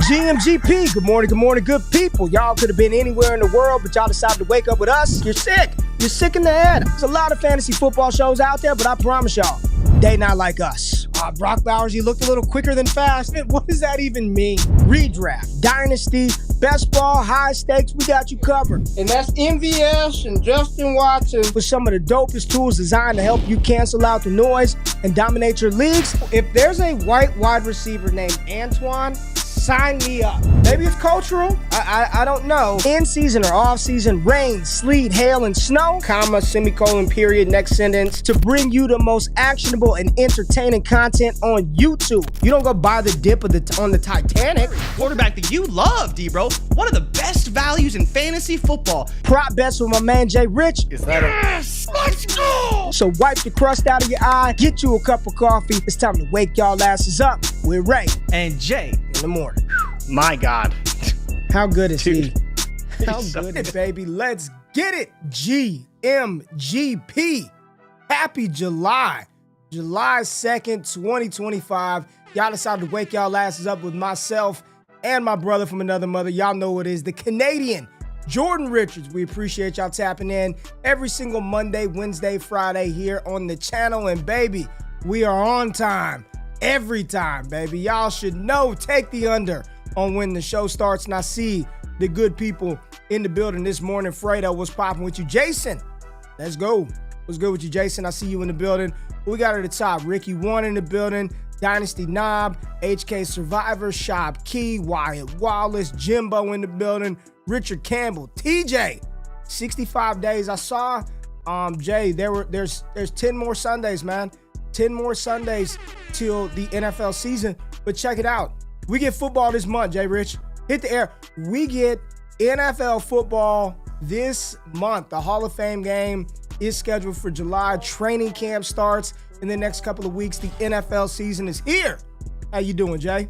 GMGP, good morning, good people. Y'all could have been anywhere in the world, but y'all decided to wake up with us. You're sick. You're sick in the head. There's a lot of fantasy football shows out there, but I promise y'all, they not like us. Brock Bowers, you looked a little quicker than fast. What does that even mean? Redraft, dynasty, best ball, high stakes, we got you covered. And that's MVS and Justin Watson. With some of the dopest tools designed to help you cancel out the noise and dominate your leagues. If there's a white wide receiver named Antoine, sign me up. Maybe it's cultural. I don't know. In season or off season, rain, sleet, hail, and snow, comma, semicolon, period, next sentence. to bring you the most actionable and entertaining content on YouTube. You don't go buy the dip on the Titanic. Quarterback that you love, D-Bro. One of the best values in fantasy football. Prop bets with my man JRich. Yes! Let's go! So wipe the crust out of your eye, get you a cup of coffee. It's time to wake y'all asses up with Ray And Jay. in the morning. My God. How good is Dude. he? How good is baby? Let's get it. GMGP. Happy July. July 2nd, 2025. Y'all decided to wake y'all asses up with myself and my brother from another mother. Y'all know what it is. The Canadian Jordan Richards. We appreciate y'all tapping in every single Monday, Wednesday, Friday here on the channel. And baby, we are on time. Every time, baby. Y'all should know. Take the under on when the show starts. And I see the good people in the building this morning. Fredo, what's popping with you? Jason, let's go. What's good with you, Jason? I see you in the building. We got at the top, Ricky One in the building, Dynasty Knob, HK Survivor, Shop Key, Wyatt Wallace, Jimbo in the building, Richard Campbell, TJ, 65 days. I saw, Jay, there's 10 more Sundays, man. 10 more Sundays till the NFL season. But check it out. We get football this month, JRich. Hit the air. We get NFL football this month. The Hall of Fame game is scheduled for July. Training camp starts in the next couple of weeks. The NFL season is here. How you doing, Jay?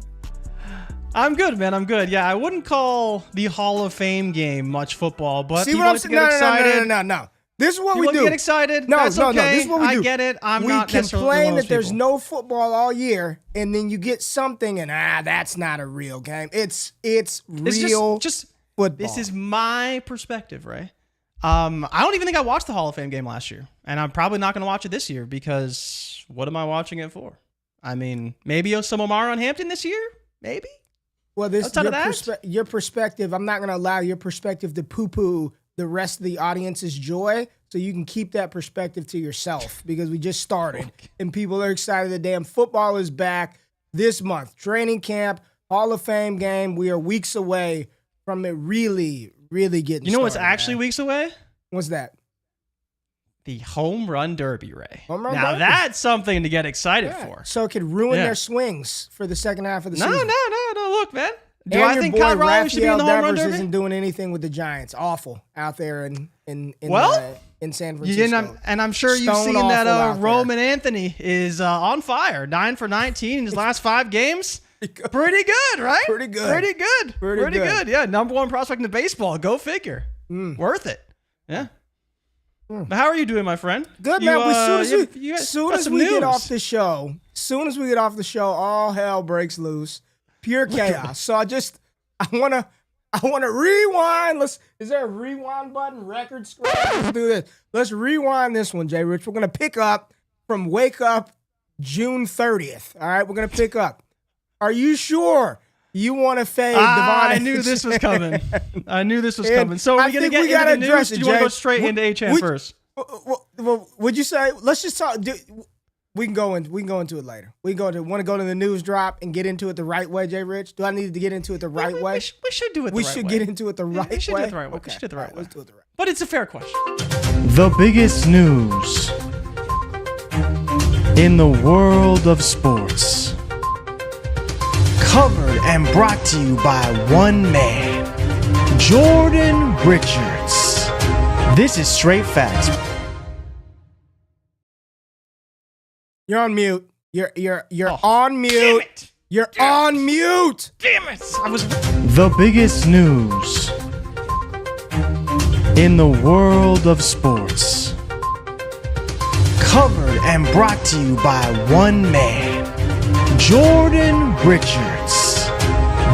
I'm good, man. I'm good. Yeah, I wouldn't call the Hall of Fame game much football, but See people what I'm like to saying? get excited. No. This is what People we do. get excited. No, That's okay. This is what we do. I get it. I'm we not necessarily one complain of that those there's people. no football all year, and then you get something, and that's not a real game. It's real just football. This is my perspective, right? I don't even think I watched the Hall of Fame game last year, and I'm probably not going to watch it this year because what am I watching it for? I mean, maybe some Omar on Hampton this year, maybe. Well, your perspective. I'm not going to allow your perspective to poo-poo the rest of the audience's joy, so you can keep that perspective to yourself because we just started and people are excited. The damn football is back this month. Training camp, Hall of Fame game. We are weeks away from it really getting You know what's started, actually man. weeks away? What's that? The Home Run Derby, Ray. Home Run now Derby? that's something to get excited for. So it could ruin their swings for the second half of the season. No. Look, man. Do And I your think boy Kyle Raleigh should be in the Home Run Devers Derby? isn't doing anything with the Giants. Awful out there in San Francisco. And I'm sure you've Stone seen awful that out there. Roman Anthony is on fire. 9 for 19 in his last 5 games. Pretty good, right? Pretty good. Pretty good. Yeah, number 1 prospect in the baseball. Go figure. Worth it. Yeah. But how are you doing, my friend? Good, man. As soon as we get off the the show, all hell breaks loose. Pure chaos. So I wanna rewind. Is there a rewind button? Record scratch? Let's do this. Let's rewind this one, JRich. We're gonna pick up from Wake Up June 30th. All right, we're gonna pick up. Are you sure you want to fade Devon? I knew this was coming. So are we gonna get into the news? Do you want to go straight into Achane first? Well, would you say? Let's just talk. We can go into it later. Want to go to the news drop and get into it the right way, JRich? Do I need to get into it the right way? We should do it the right way. We should get into it the right way. We should do it the right way. Okay. We should do it the right way. Let's do it the right way. But it's a fair question. The biggest news in the world of sports. Covered and brought to you by one man, Jordan Richards. This is Straight Facts. You're on mute. You're on mute. Damn it. You're on mute. Damn it. The biggest news in the world of sports. Covered and brought to you by one man, Jordan Richards.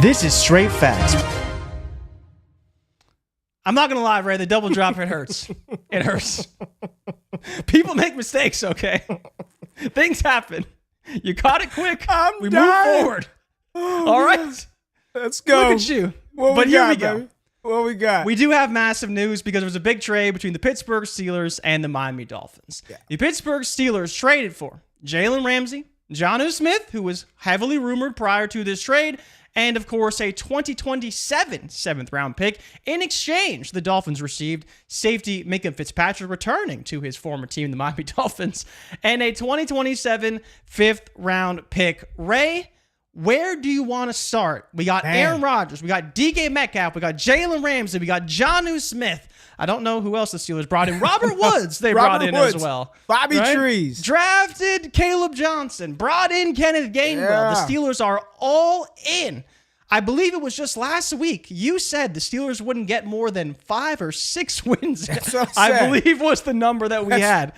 This is straight facts. I'm not going to lie, Ray. The double drop, it hurts. It hurts. People make mistakes, okay? Things happen. You caught it quick. We move forward. All right? Let's go. Look at you. But here we go. Baby? What we got? We do have massive news because there was a big trade between the Pittsburgh Steelers and the Miami Dolphins. Yeah. The Pittsburgh Steelers traded for Jalen Ramsey, Jonnu Smith, who was heavily rumored prior to this trade, and, of course, a 2027 7th-round pick. In exchange, the Dolphins received safety Minkah Fitzpatrick returning to his former team, the Miami Dolphins, and a 2027 5th-round pick. Ray, where do you want to start? We got Aaron Rodgers. We got DK Metcalf. We got Jalen Ramsey. We got Jonnu Smith. I don't know who else the Steelers brought in. Robert Woods brought in as well. Bobby Trees. Drafted Caleb Johnson. Brought in Kenneth Gainwell. Yeah. The Steelers are all in. I believe it was just last week you said the Steelers wouldn't get more than 5 or 6 wins. That's what I believe was the number that we had.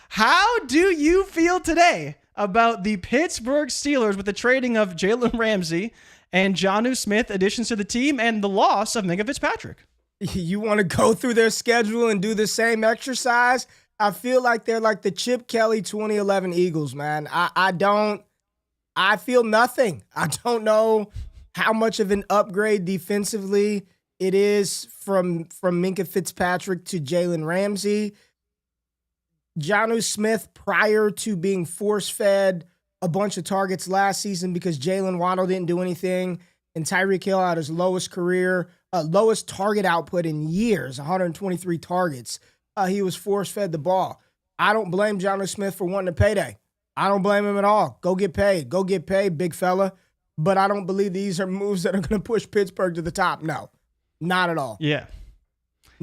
How do you feel today about the Pittsburgh Steelers with the trading of Jalen Ramsey and Jonnu Smith additions to the team and the loss of Minkah Fitzpatrick? You want to go through their schedule and do the same exercise? I feel like they're like the Chip Kelly 2011 Eagles, man. I feel nothing. I don't know how much of an upgrade defensively it is from Minkah Fitzpatrick to Jalen Ramsey. Jonnu Smith, prior to being force-fed a bunch of targets last season because Jalen Waddle didn't do anything, and Tyreek Hill had his lowest target output in years, 123 targets. He was force-fed the ball. I don't blame Jonnu Smith for wanting a payday. I don't blame him at all. Go get paid. Go get paid, big fella. But I don't believe these are moves that are going to push Pittsburgh to the top. No, not at all. Yeah.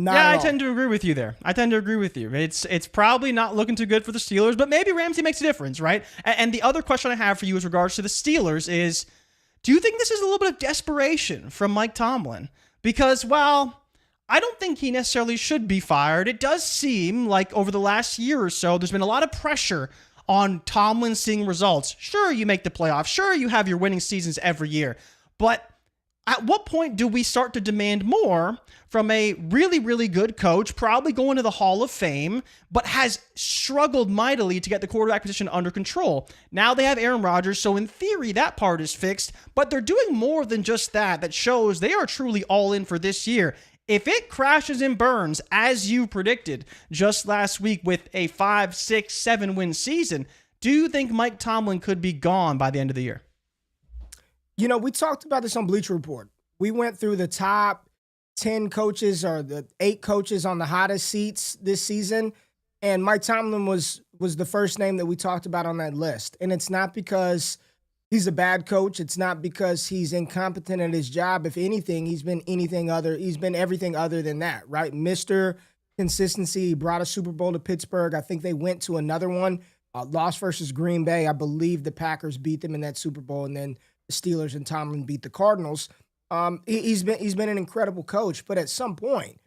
I tend to agree with you there. It's probably not looking too good for the Steelers, but maybe Ramsey makes a difference, right? And the other question I have for you with regards to the Steelers is, do you think this is a little bit of desperation from Mike Tomlin? Because, while I don't think he necessarily should be fired, it does seem like over the last year or so, there's been a lot of pressure on Tomlin seeing results. Sure, you make the playoffs. Sure, you have your winning seasons every year. But at what point do we start to demand more from a really, really good coach, probably going to the Hall of Fame, but has struggled mightily to get the quarterback position under control? Now they have Aaron Rodgers, so in theory, that part is fixed, but they're doing more than just that. That shows they are truly all in for this year. If it crashes and burns, as you predicted just last week with a 5, 6, 7 win season, do you think Mike Tomlin could be gone by the end of the year? You know, we talked about this on Bleacher Report. We went through the top 10 coaches or the 8 coaches on the hottest seats this season, and Mike Tomlin was the first name that we talked about on that list. And it's not because he's a bad coach. It's not because he's incompetent at his job. If anything, he's been everything other than that, right? Mr. Consistency. He brought a Super Bowl to Pittsburgh. I think they went to another one, lost versus Green Bay. I believe the Packers beat them in that Super Bowl, and then the Steelers and Tomlin beat the Cardinals. He's been an incredible coach, but at some point,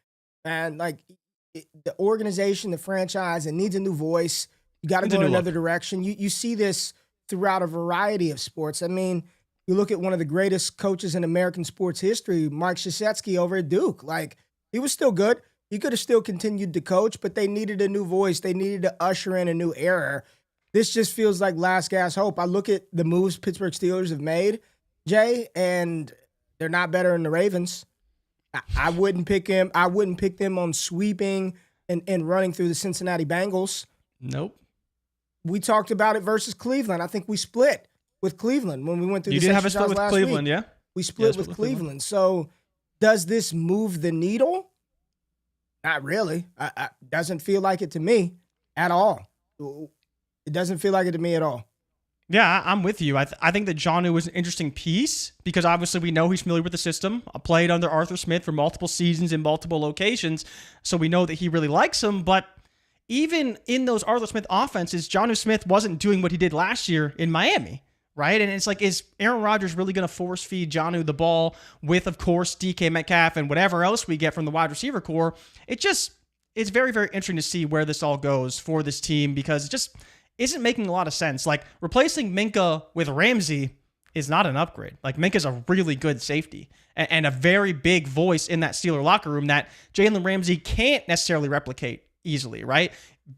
and the organization, the franchise, it needs a new voice. You got to go in another direction. You see this throughout a variety of sports. I mean, you look at one of the greatest coaches in American sports history, Mike Krzyzewski over at Duke. He was still good. He could have still continued to coach, but they needed a new voice. They needed to usher in a new era. This just feels like last gasp hope. I look at the moves Pittsburgh Steelers have made, Jay, and they're not better than the Ravens. I wouldn't pick him. I wouldn't pick them on sweeping and running through the Cincinnati Bengals. Nope. We talked about it versus Cleveland. I think we split with Cleveland when we went through this exercise last week. You did have a split with Cleveland, yeah? We split with Cleveland. So does this move the needle? Not really. Doesn't feel like it to me at all. It doesn't feel like it to me at all. Yeah, I'm with you. I think that Jonnu was an interesting piece because obviously we know he's familiar with the system. Played under Arthur Smith for multiple seasons in multiple locations, so we know that he really likes him. But even in those Arthur Smith offenses, Jonnu Smith wasn't doing what he did last year in Miami, right? And it's like, is Aaron Rodgers really going to force feed Jonnu the ball with, of course, DK Metcalf and whatever else we get from the wide receiver core? It's very, very interesting to see where this all goes for this team because it just isn't making a lot of sense. Like, replacing Minka with Ramsey, is not an upgrade. Like, Minka's a really good safety and a very big voice in that Steeler locker room that Jalen Ramsey can't necessarily replicate easily, right?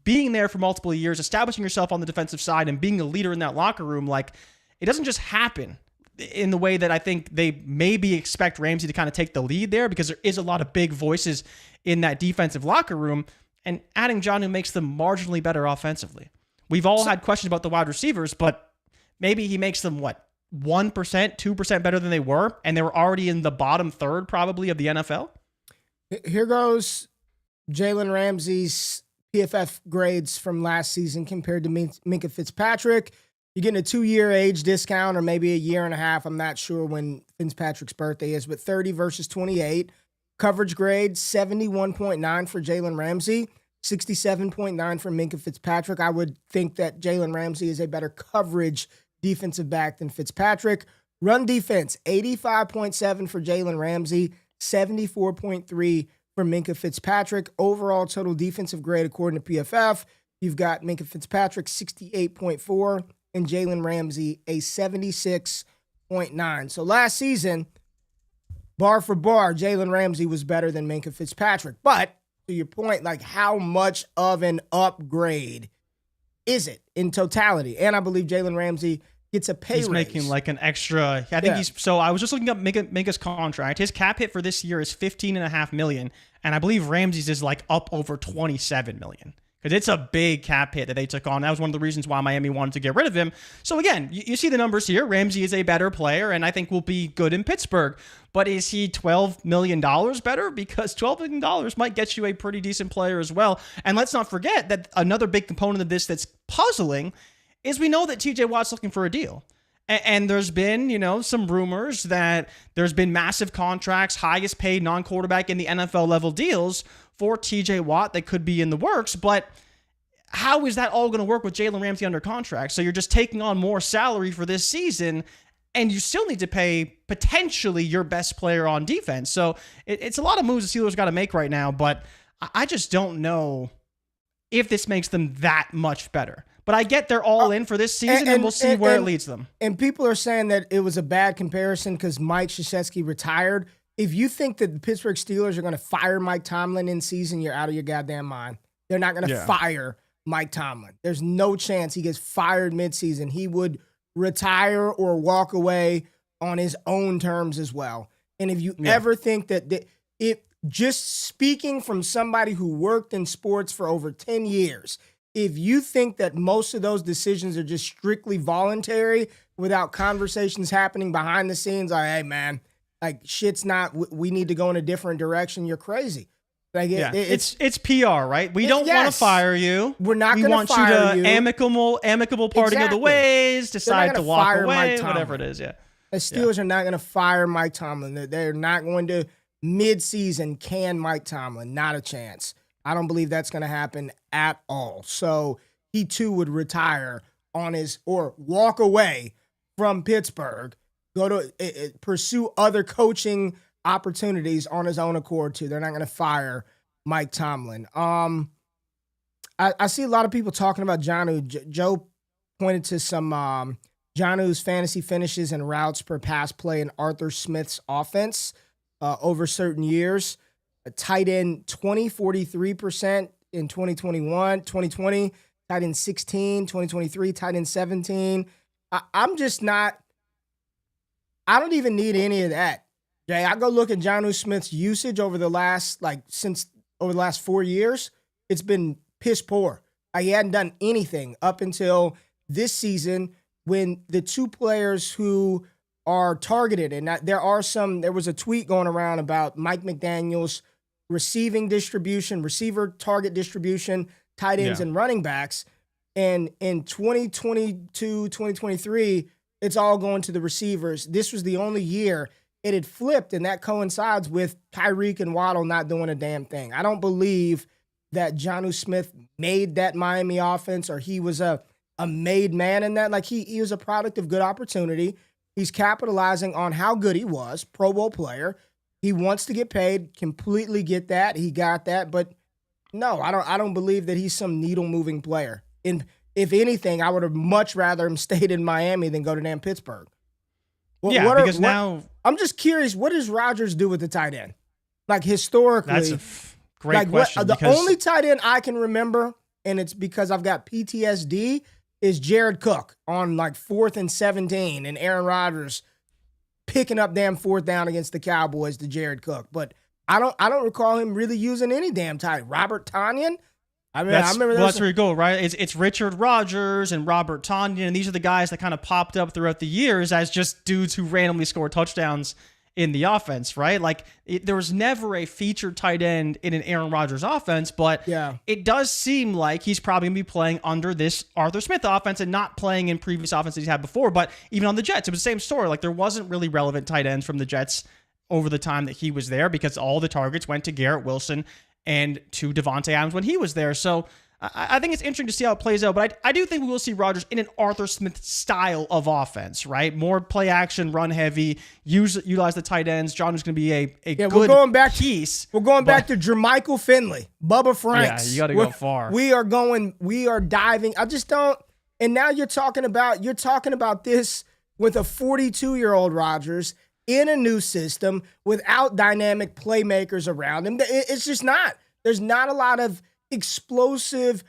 Being there for multiple years, establishing yourself on the defensive side and being a leader in that locker room, like, it doesn't just happen in the way that I think they maybe expect Ramsey to kind of take the lead there, because there is a lot of big voices in that defensive locker room, and adding Jonnu makes them marginally better offensively. We've all had questions about the wide receivers, but maybe he makes them, 1%, 2% better than they were, and they were already in the bottom third probably of the NFL? Here goes Jalen Ramsey's PFF grades from last season compared to Minkah Fitzpatrick. You're getting a 2-year age discount, or maybe a year and a half. I'm not sure when Fitzpatrick's birthday is, but 30 versus 28. Coverage grade, 71.9 for Jalen Ramsey, 67.9 for Minkah Fitzpatrick. I would think that Jalen Ramsey is a better coverage defensive back than Fitzpatrick. Run defense, 85.7 for Jalen Ramsey, 74.3 for Minkah Fitzpatrick. Overall total defensive grade, according to PFF, you've got Minkah Fitzpatrick, 68.4, and Jalen Ramsey, a 76.9. So last season, bar for bar, Jalen Ramsey was better than Minkah Fitzpatrick. But to your point, like, how much of an upgrade is it in totality? And I believe Jalen Ramsey gets a pay raise. He's making like an extra. I think so I was just looking up Minka's contract. His cap hit for this year is $15.5 million, and I believe Ramsey's is like up over $27 million. Because it's a big cap hit that they took on. That was one of the reasons why Miami wanted to get rid of him. So again, you see the numbers here. Ramsey is a better player, and I think will be good in Pittsburgh. But is he $12 million better? Because $12 million might get you a pretty decent player as well. And let's not forget that another big component of this that's puzzling is we know that TJ Watt's looking for a deal. And there's been, some rumors that there's been massive contracts, highest paid non-quarterback in the NFL level deals for TJ Watt that could be in the works. But how is that all going to work with Jalen Ramsey under contract? So you're just taking on more salary for this season, and you still need to pay potentially your best player on defense. So it's a lot of moves the Steelers got to make right now, but I just don't know if this makes them that much better. But I get they're all in for this season, and we'll see where it leads them. And people are saying that it was a bad comparison because Mike Krzyzewski retired. If you think that the Pittsburgh Steelers are going to fire Mike Tomlin in season, you're out of your goddamn mind. They're not going to fire Mike Tomlin. There's no chance he gets fired midseason. He would retire or walk away on his own terms as well. And if you ever think that just speaking from somebody who worked in sports for over 10 years, if you think that most of those decisions are just strictly voluntary without conversations happening behind the scenes, like, hey, man, like, shit's not, we need to go in a different direction, you're crazy. Like, it's PR, right? We don't want to fire you. We're not going to fire you. We want you to amicable parting of the ways, decide to walk away, whatever it is, The Steelers are not going to fire Mike Tomlin. They're not going to mid-season can Mike Tomlin. Not a chance. I don't believe that's going to happen at all. So he too would retire or walk away from Pittsburgh, go to pursue other coaching opportunities on his own accord too. They're not going to fire Mike Tomlin. I see a lot of people talking about Jonnu. Joe pointed to some Jonnu's fantasy finishes and routes per pass play in Arthur Smith's offense over certain years. A tight end 43% in 2020, tight end 16, 2023, tight end 17. I'm just not, I don't even need any of that. Jay, I go look at Jonnu Smith's usage over the last 4 years. It's been piss poor. He hadn't done anything up until this season when the two players who are targeted, and there was a tweet going around about Mike McDaniel's receiver target distribution, tight ends and running backs. And in 2022, 2023, it's all going to the receivers. This was the only year it had flipped, and that coincides with Tyreek and Waddle not doing a damn thing. I don't believe that Jonnu Smith made that Miami offense, or he was a made man in that. Like, he was a product of good opportunity. He's capitalizing on how good he was, Pro Bowl player. He wants to get paid, completely get that. He got that, but no, I don't believe that he's some needle-moving player. And if anything, I would have much rather him stayed in Miami than go to damn Pittsburgh. Now I'm just curious, what does Rodgers do with the tight end? Like historically, that's a great question. The only tight end I can remember, and it's because I've got PTSD, is Jared Cook on like 4th and 17, and Aaron Rodgers picking up damn 4th down against the Cowboys to Jared Cook. But I don't recall him really using any damn tight. Robert Tonyan. I remember that's where you go, right? It's Richard Rodgers and Robert Tonyan, and these are the guys that kind of popped up throughout the years as just dudes who randomly score touchdowns in the offense, right? Like there was never a featured tight end in an Aaron Rodgers offense, but it does seem like he's probably gonna be playing under this Arthur Smith offense and not playing in previous offenses he's had before. But even on the Jets, it was the same story. Like there wasn't really relevant tight ends from the Jets over the time that he was there because all the targets went to Garrett Wilson and to Devontae Adams when he was there. So I think it's interesting to see how it plays out, but I do think we will see Rodgers in an Arthur Smith style of offense, right? More play action, run heavy, utilize the tight ends. Jonnu's going to be a good piece. We're going back to Jermichael Finley, Bubba Franks. Yeah, you got to go far. We are diving. I just don't. And now you're talking about this with a 42-year-old Rodgers in a new system without dynamic playmakers around him. It's just not. There's not a lot of explosive,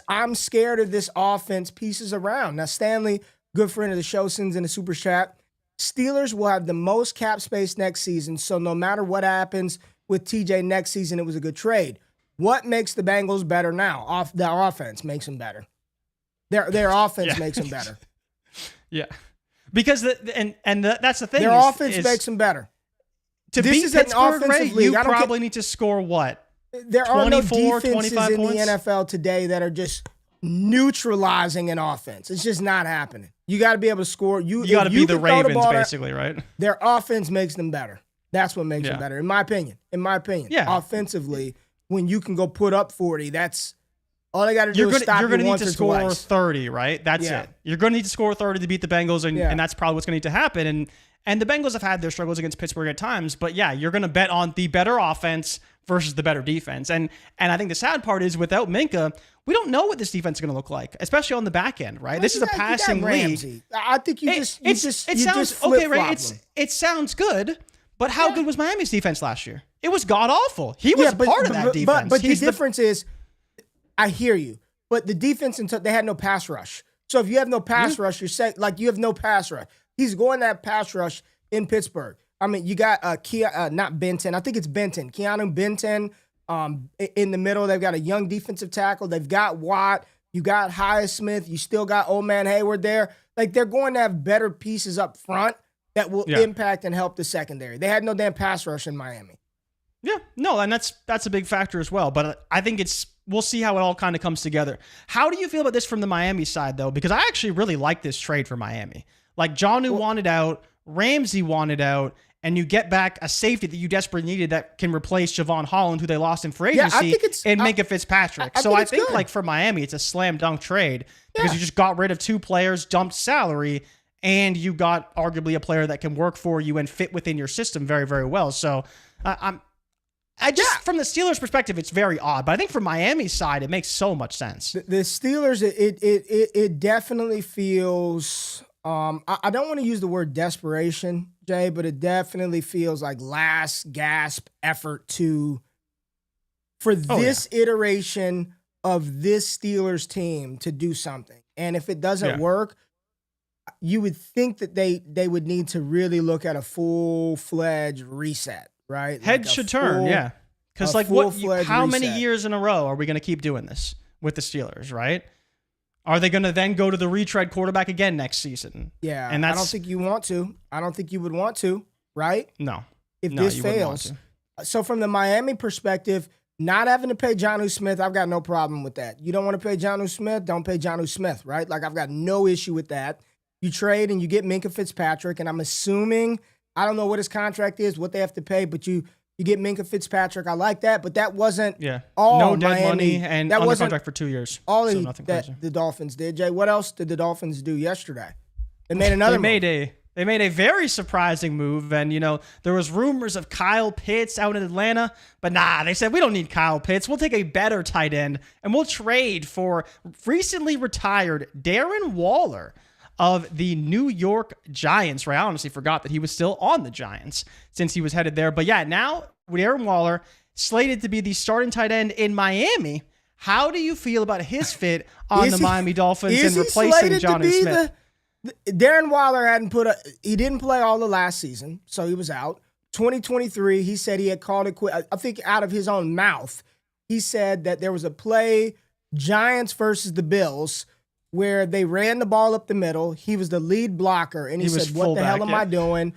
I'm scared of this offense pieces around. Now, Stanley, good friend of the show, sends in a super chat. Steelers will have the most cap space next season, so no matter what happens with TJ next season, it was a good trade. What makes the Bengals better now? Their offense makes them better. Their offense makes them better. Yeah. Because that's the thing. Their offense makes them better. To beat Pittsburgh, Ray, you probably need to score what? There are no defenses in the NFL today that are just neutralizing an offense. It's just not happening. You got to be able to score. You got to be the Ravens, basically, right? Their offense makes them better. That's what makes them better, in my opinion. Yeah. Offensively, when you can go put up 40, that's all they got to do is stop you once or twice. You're going to need to score 30, right? That's it. You're going to need to score 30 to beat the Bengals, and that's probably what's going to need to happen. And the Bengals have had their struggles against Pittsburgh at times, but you're going to bet on the better offense versus the better defense. And I think the sad part is without Minkah, we don't know what this defense is going to look like, especially on the back end, right? This is a passing league. I think it sounds okay, right? It sounds good, but how good was Miami's defense last year? It was god awful. He was part of that defense. But the difference is, I hear you, but the defense they had no pass rush. So if you have no pass rush, you have no pass rush. He's going that pass rush in Pittsburgh. I mean, you got not Benton. I think it's Benton. Keanu Benton in the middle. They've got a young defensive tackle. They've got Watt. You got Highsmith. You still got Old Man Hayward there. Like, they're going to have better pieces up front that will impact and help the secondary. They had no damn pass rush in Miami. Yeah, no, and that's a big factor as well. But I think we'll see how it all kind of comes together. How do you feel about this from the Miami side, though? Because I actually really like this trade for Miami. Like, Jonnu wanted out, Ramsey wanted out, and you get back a safety that you desperately needed that can replace Javon Holland, who they lost in free agency, and Minkah Fitzpatrick. I think like for Miami, it's a slam dunk trade because you just got rid of two players, dumped salary, and you got arguably a player that can work for you and fit within your system very, very well. So from the Steelers' perspective, it's very odd, but I think from Miami's side, it makes so much sense. The Steelers, it definitely feels. I don't want to use the word desperation, Jay, but it definitely feels like last gasp effort for this iteration of this Steelers team to do something. And if it doesn't work, you would think that they would need to really look at a full-fledged reset, right? Heads should turn, Because how many years in a row are we going to keep doing this with the Steelers, right? Are they going to then go to the retread quarterback again next season? Yeah, and I don't think you want to. I don't think you would want to, right? No. If this fails. So from the Miami perspective, not having to pay Jonnu Smith, I've got no problem with that. You don't want to pay Jonnu Smith, don't pay Jonnu Smith, right? Like, I've got no issue with that. You trade and you get Minkah Fitzpatrick, and I'm assuming, I don't know what his contract is, what they have to pay, but you get Minkah Fitzpatrick. I like that, but that wasn't all no dead Miami. Money and that under contract for 2 years. All that the Dolphins did. Jay, what else did the Dolphins do yesterday? They made another They made a very surprising move, and there was rumors of Kyle Pitts out in Atlanta, but they said we don't need Kyle Pitts. We'll take a better tight end, and we'll trade for recently retired Darren Waller. of the New York Giants, right? I honestly forgot that he was still on the Giants since he was headed there. But yeah, now with Darren Waller slated to be the starting tight end in Miami, how do you feel about his fit on the Miami Dolphins and replacing Jonnu Smith? Darren Waller he didn't play all the last season, so he was out. 2023, he said he had called it quit. I think out of his own mouth, he said that there was a play, Giants versus the Bills, where they ran the ball up the middle. He was the lead blocker, and he said, what the hell am I doing?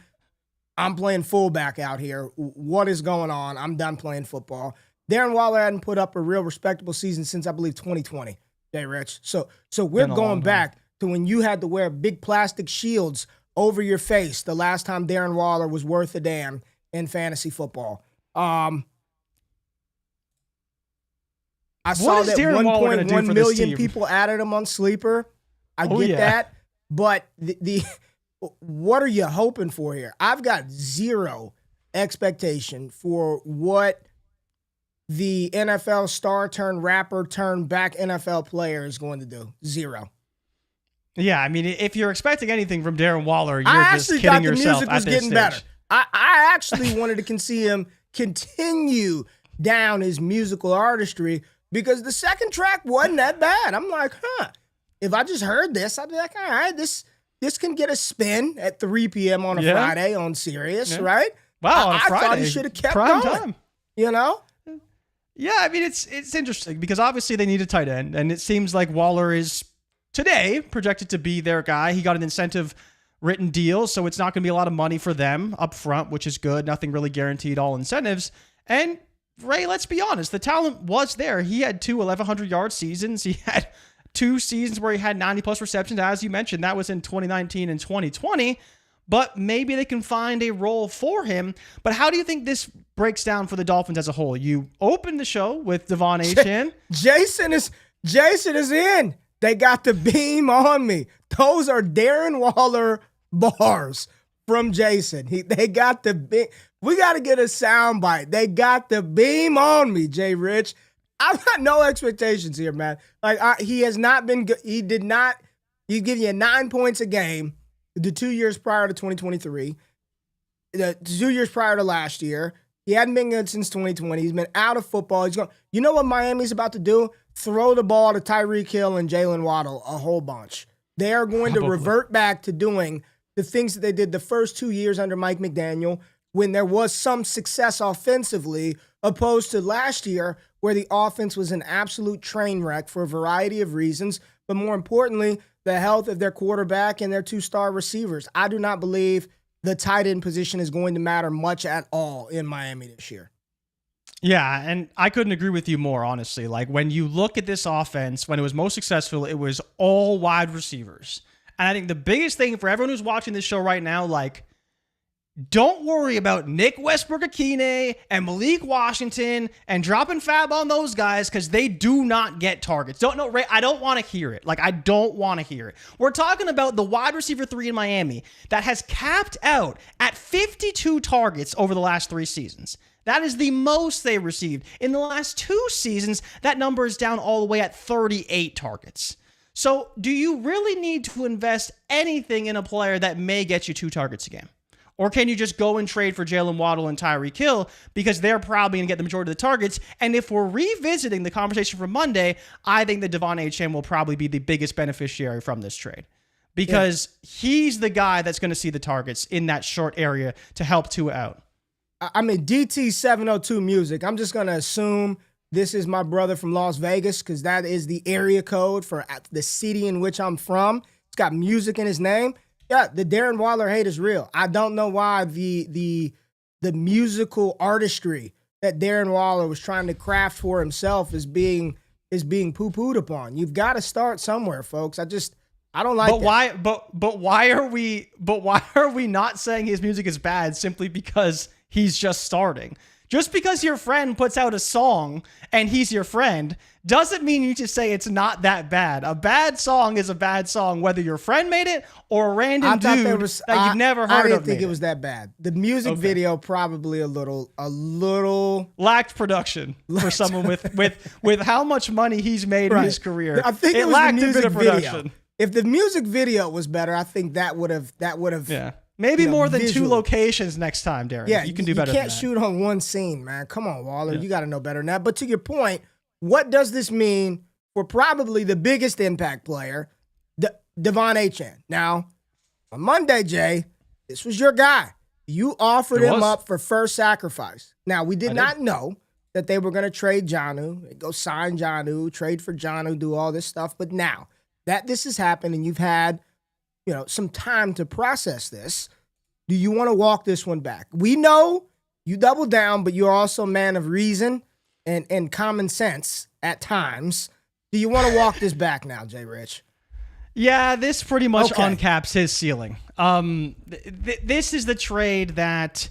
I'm playing fullback out here. What is going on? I'm done playing football. Darren Waller hadn't put up a real respectable season since, I believe, 2020, JRich. So we're going back to when you had to wear big plastic shields over your face the last time Darren Waller was worth a damn in fantasy football. I saw that 1.1 million people added him on Sleeper. I get that. But what are you hoping for here? I've got zero expectation for what the NFL star turned rapper turned back NFL player is going to do. Zero. Yeah, I mean, if you're expecting anything from Darren Waller, you're just kidding yourself at this stage. I actually thought the music was getting better. I actually wanted to see him continue down his musical artistry because the second track wasn't that bad. I'm like, if I just heard this, I'd be like, all right, this can get a spin at 3 p.m. on a Friday on Sirius, right? Wow, on a Friday. I thought he should have kept going. Time. You know? Yeah, I mean, it's interesting because obviously they need a tight end, and it seems like Waller is today projected to be their guy. He got an incentive written deal, so it's not going to be a lot of money for them up front, which is good. Nothing really guaranteed, all incentives. And Ray, let's be honest, the talent was there. He had 2 1,100-yard seasons. He had 2 seasons where he had 90-plus receptions. As you mentioned, that was in 2019 and 2020. But maybe they can find a role for him. But how do you think this breaks down for the Dolphins as a whole? You opened the show with Devon Achane. Jason is in. They got the beam on me. Those are Darren Waller bars from Jason. They got the beam. We got to get a soundbite. They got the beam on me, JRich. I've got no expectations here, man. Like he has not been good. He did not. He give you 9 points a game the 2 years prior to 2023. The 2 years prior to last year. He hadn't been good since 2020. He's been out of football. He's going. You know what Miami's about to do? Throw the ball to Tyreek Hill and Jaylen Waddle a whole bunch. They are going to revert back to doing the things that they did the first 2 years under Mike McDaniel when there was some success offensively, opposed to last year where the offense was an absolute train wreck for a variety of reasons, but more importantly, the health of their quarterback and their 2-star receivers. I do not believe the tight end position is going to matter much at all in Miami this year. Yeah, and I couldn't agree with you more, honestly. Like, when you look at this offense, when it was most successful, it was all wide receivers. And I think the biggest thing for everyone who's watching this show right now, like, don't worry about Nick Westbrook-Achane and Malik Washington and dropping fab on those guys because they do not get targets. Ray, I don't want to hear it. Like, I don't want to hear it. We're talking about the wide receiver 3 in Miami that has capped out at 52 targets over the last 3 seasons. That is the most they received. In the last 2 seasons, that number is down all the way at 38 targets. So do you really need to invest anything in a player that may get you 2 targets a game? Or can you just go and trade for Jaylen Waddle and Tyreek Hill because they're probably going to get the majority of the targets? And if we're revisiting the conversation from Monday, I think that Devon Achane will probably be the biggest beneficiary from this trade because he's the guy that's going to see the targets in that short area to help Tua out. I mean, DT702 music. I'm just going to assume this is my brother from Las Vegas because that is the area code for the city in which I'm from. It's got music in his name. Yeah, the Darren Waller hate is real. I don't know why the musical artistry that Darren Waller was trying to craft for himself is being poo-pooed upon. You've got to start somewhere, folks. I don't like that. But why are we not saying his music is bad simply because he's just starting? Just because your friend puts out a song and he's your friend doesn't mean you just say it's not that bad. A bad song is a bad song, whether your friend made it or a random dude that you've never heard of. I didn't think it was that bad. The music video probably a little lacked production for someone with how much money he's made in his career. I think it was lacked the music a bit of production. If the music video was better, I think that would have. Yeah. Maybe more than visually. 2 locations next time, Darren. Yeah, you can do better You can't than that. shoot on one scene, man. Come on, Waller. You got to know better than that. But to your point, what does this mean for probably the biggest impact player, Devon Achane? Now, on Monday, Jay, this was your guy. You offered him up for first sacrifice. Now, we did not know that they were going to trade Jonnu, go sign Jonnu, trade for Jonnu, do all this stuff. But now that this has happened and you've had some time to process this, do you want to walk this one back? We know you double down, but you're also a man of reason and common sense at times. Do you want to walk this back now, JRich? Yeah, this pretty much uncaps his ceiling. This is the trade that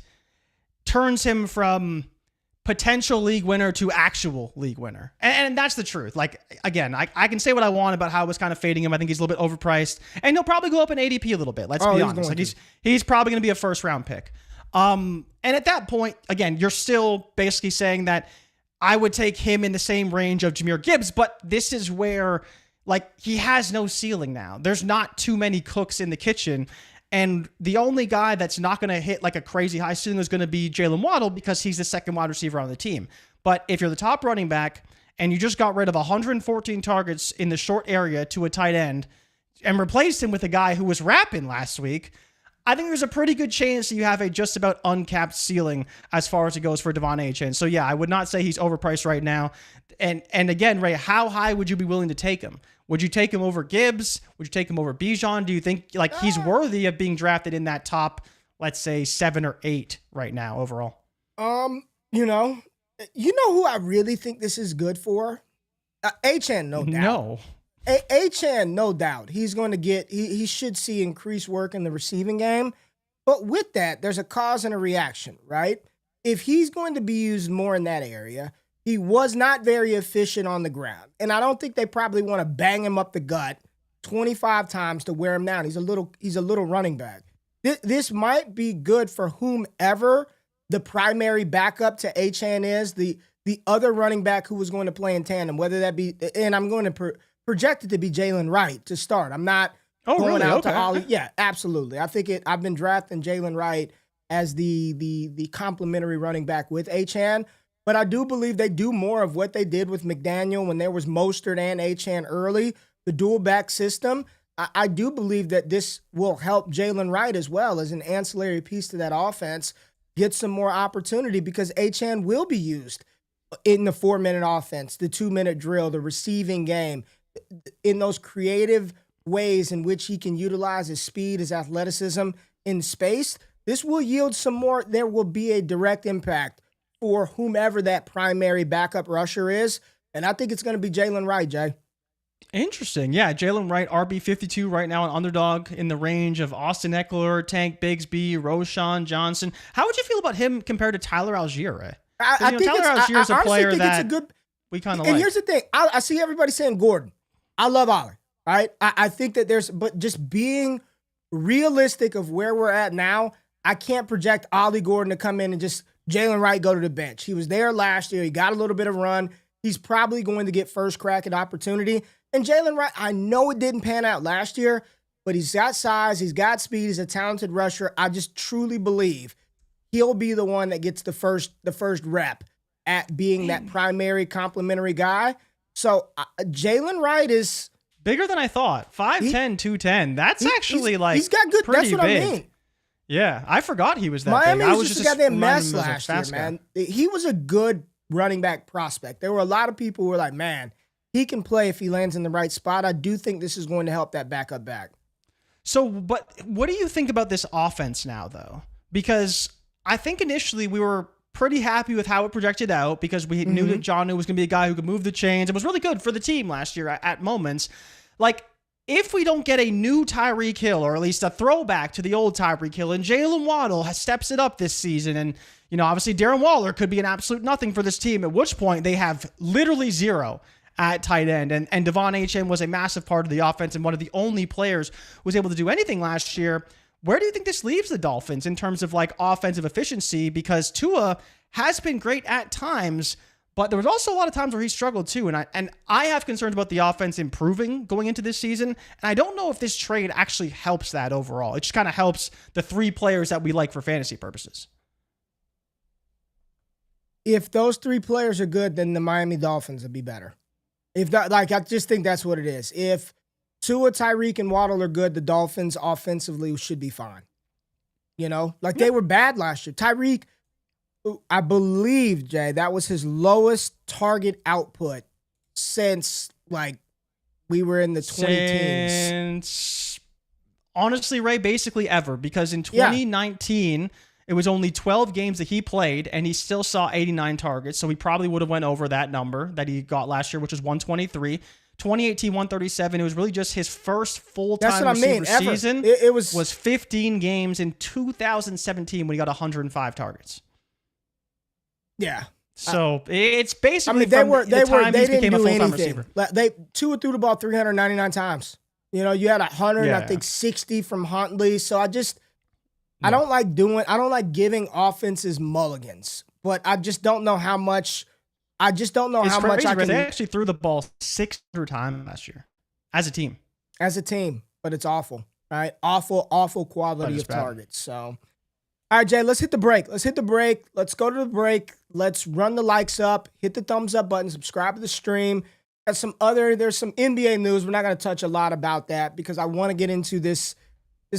turns him from potential league winner to actual league winner. And that's the truth. Like, again, I can say what I want about how it was kind of fading him. I think he's a little bit overpriced. And he'll probably go up in ADP a little bit. Let's be honest. Like he's probably going to be a first-round pick. And at that point, again, you're still basically saying that I would take him in the same range of Jahmyr Gibbs, but this is where, like, he has no ceiling now. There's not too many cooks in the kitchen. And the only guy that's not going to hit like a crazy high ceiling is going to be Jaylen Waddle because he's the second wide receiver on the team. But if you're the top running back and you just got rid of 114 targets in the short area to a tight end and replaced him with a guy who was rapping last week, I think there's a pretty good chance that you have a just about uncapped ceiling as far as it goes for Devon Achane. So yeah, I would not say he's overpriced right now. And again, Ray, how high would you be willing to take him? Would you take him over Gibbs? Would you take him over Bijan? Do you think like he's worthy of being drafted in that top, let's say 7 or 8 right now overall? You know who I really think this is good for? Achane, no doubt. No. Achane, no doubt. He's going to get, he should see increased work in the receiving game. But with that, there's a cause and a reaction, right? If he's going to be used more in that area, he was not very efficient on the ground. And I don't think they probably want to bang him up the gut 25 times to wear him down. He's a little running back. This might be good for whomever the primary backup to Achane is, the other running back who was going to play in tandem, whether that be, and I'm going to project it to be Jaylen Wright to start. I'm not going out to Ollie. Yeah, absolutely. I've been drafting Jaylen Wright as the complementary running back with Achane, but I do believe they do more of what they did with McDaniel when there was Mostert and Achane early, the dual back system. I do believe that this will help Jaylen Wright as well as an ancillary piece to that offense get some more opportunity because Achane will be used in the 4-minute offense, the 2-minute drill, the receiving game, in those creative ways in which he can utilize his speed, his athleticism in space. This will yield some more. There will be a direct impact for whomever that primary backup rusher is. And I think it's going to be Jaylen Wright, Jay. Interesting. Yeah, Jaylen Wright, RB52 right now, an underdog in the range of Austin Eckler, Tank Bigsby, Roshan Johnson. How would you feel about him compared to Tyler Algier, Ray? I think Tyler Algier is a player that we kind of like. And here's the thing. I see everybody saying Gordon. I love Ollie, right? I think that but just being realistic of where we're at now, I can't project Ollie Gordon to come in and just Jaylen Wright go to the bench. He was there last year. He got a little bit of run. He's probably going to get first crack at opportunity. And Jaylen Wright, I know it didn't pan out last year, but he's got size, he's got speed, he's a talented rusher. I just truly believe he'll be the one that gets the first rep at being that primary complementary guy. So Jaylen Wright is bigger than I thought. 5'10", 210. That's actually he's got good. That's what big. I mean. Yeah, I forgot he was that Miami big. was just a goddamn mess last year, man. He was a good running back prospect. There were a lot of people who were like, man, he can play if he lands in the right spot. I do think this is going to help that backup back. So, but what do you think about this offense now, though? Because I think initially we were pretty happy with how it projected out because we knew that Jonnu was going to be a guy who could move the chains. It was really good for the team last year at moments. Like, if we don't get a new Tyreek Hill, or at least a throwback to the old Tyreek Hill, and Jaylen Waddle steps it up this season, and, you know, obviously Darren Waller could be an absolute nothing for this team, at which point they have literally zero at tight end. And Devon Achane was a massive part of the offense and one of the only players who was able to do anything last year. Where do you think this leaves the Dolphins in terms of like offensive efficiency? Because Tua has been great at times, But there was also a lot of times where he struggled too. And I have concerns about the offense improving going into this season. And I don't know if this trade actually helps that overall. It just kind of helps the 3 players that we like for fantasy purposes. If those 3 players are good, then the Miami Dolphins would be better. If that, I just think that's what it is. If Tua, Tyreek, and Waddle are good, the Dolphins offensively should be fine. They were bad last year. Tyreek, I believe, Jay, that was his lowest target output since, we were in the 2010s. Honestly, Ray, basically ever. Because in 2019, it was only 12 games that he played, and he still saw 89 targets, so he probably would have went over that number that he got last year, which was 123. 2018, 137. It was really just his first full-time receiver season. It was 15 games in 2017 when he got 105 targets. Yeah. So it's basically they became didn't a do full-time anything. receiver. Tua threw the ball 399 times. You had 100, I think 60 from Huntley. So I don't like giving offenses mulligans, but I just don't know how much. Much I can. They actually threw the ball 600 times last year as a team. But it's awful, right? Awful quality of targets. So. All right, Jay, let's hit the break. Let's go to the break. Let's run the likes up, hit the thumbs up button, subscribe to the stream. There's some NBA news. We're not going to touch a lot about that because I want to get into this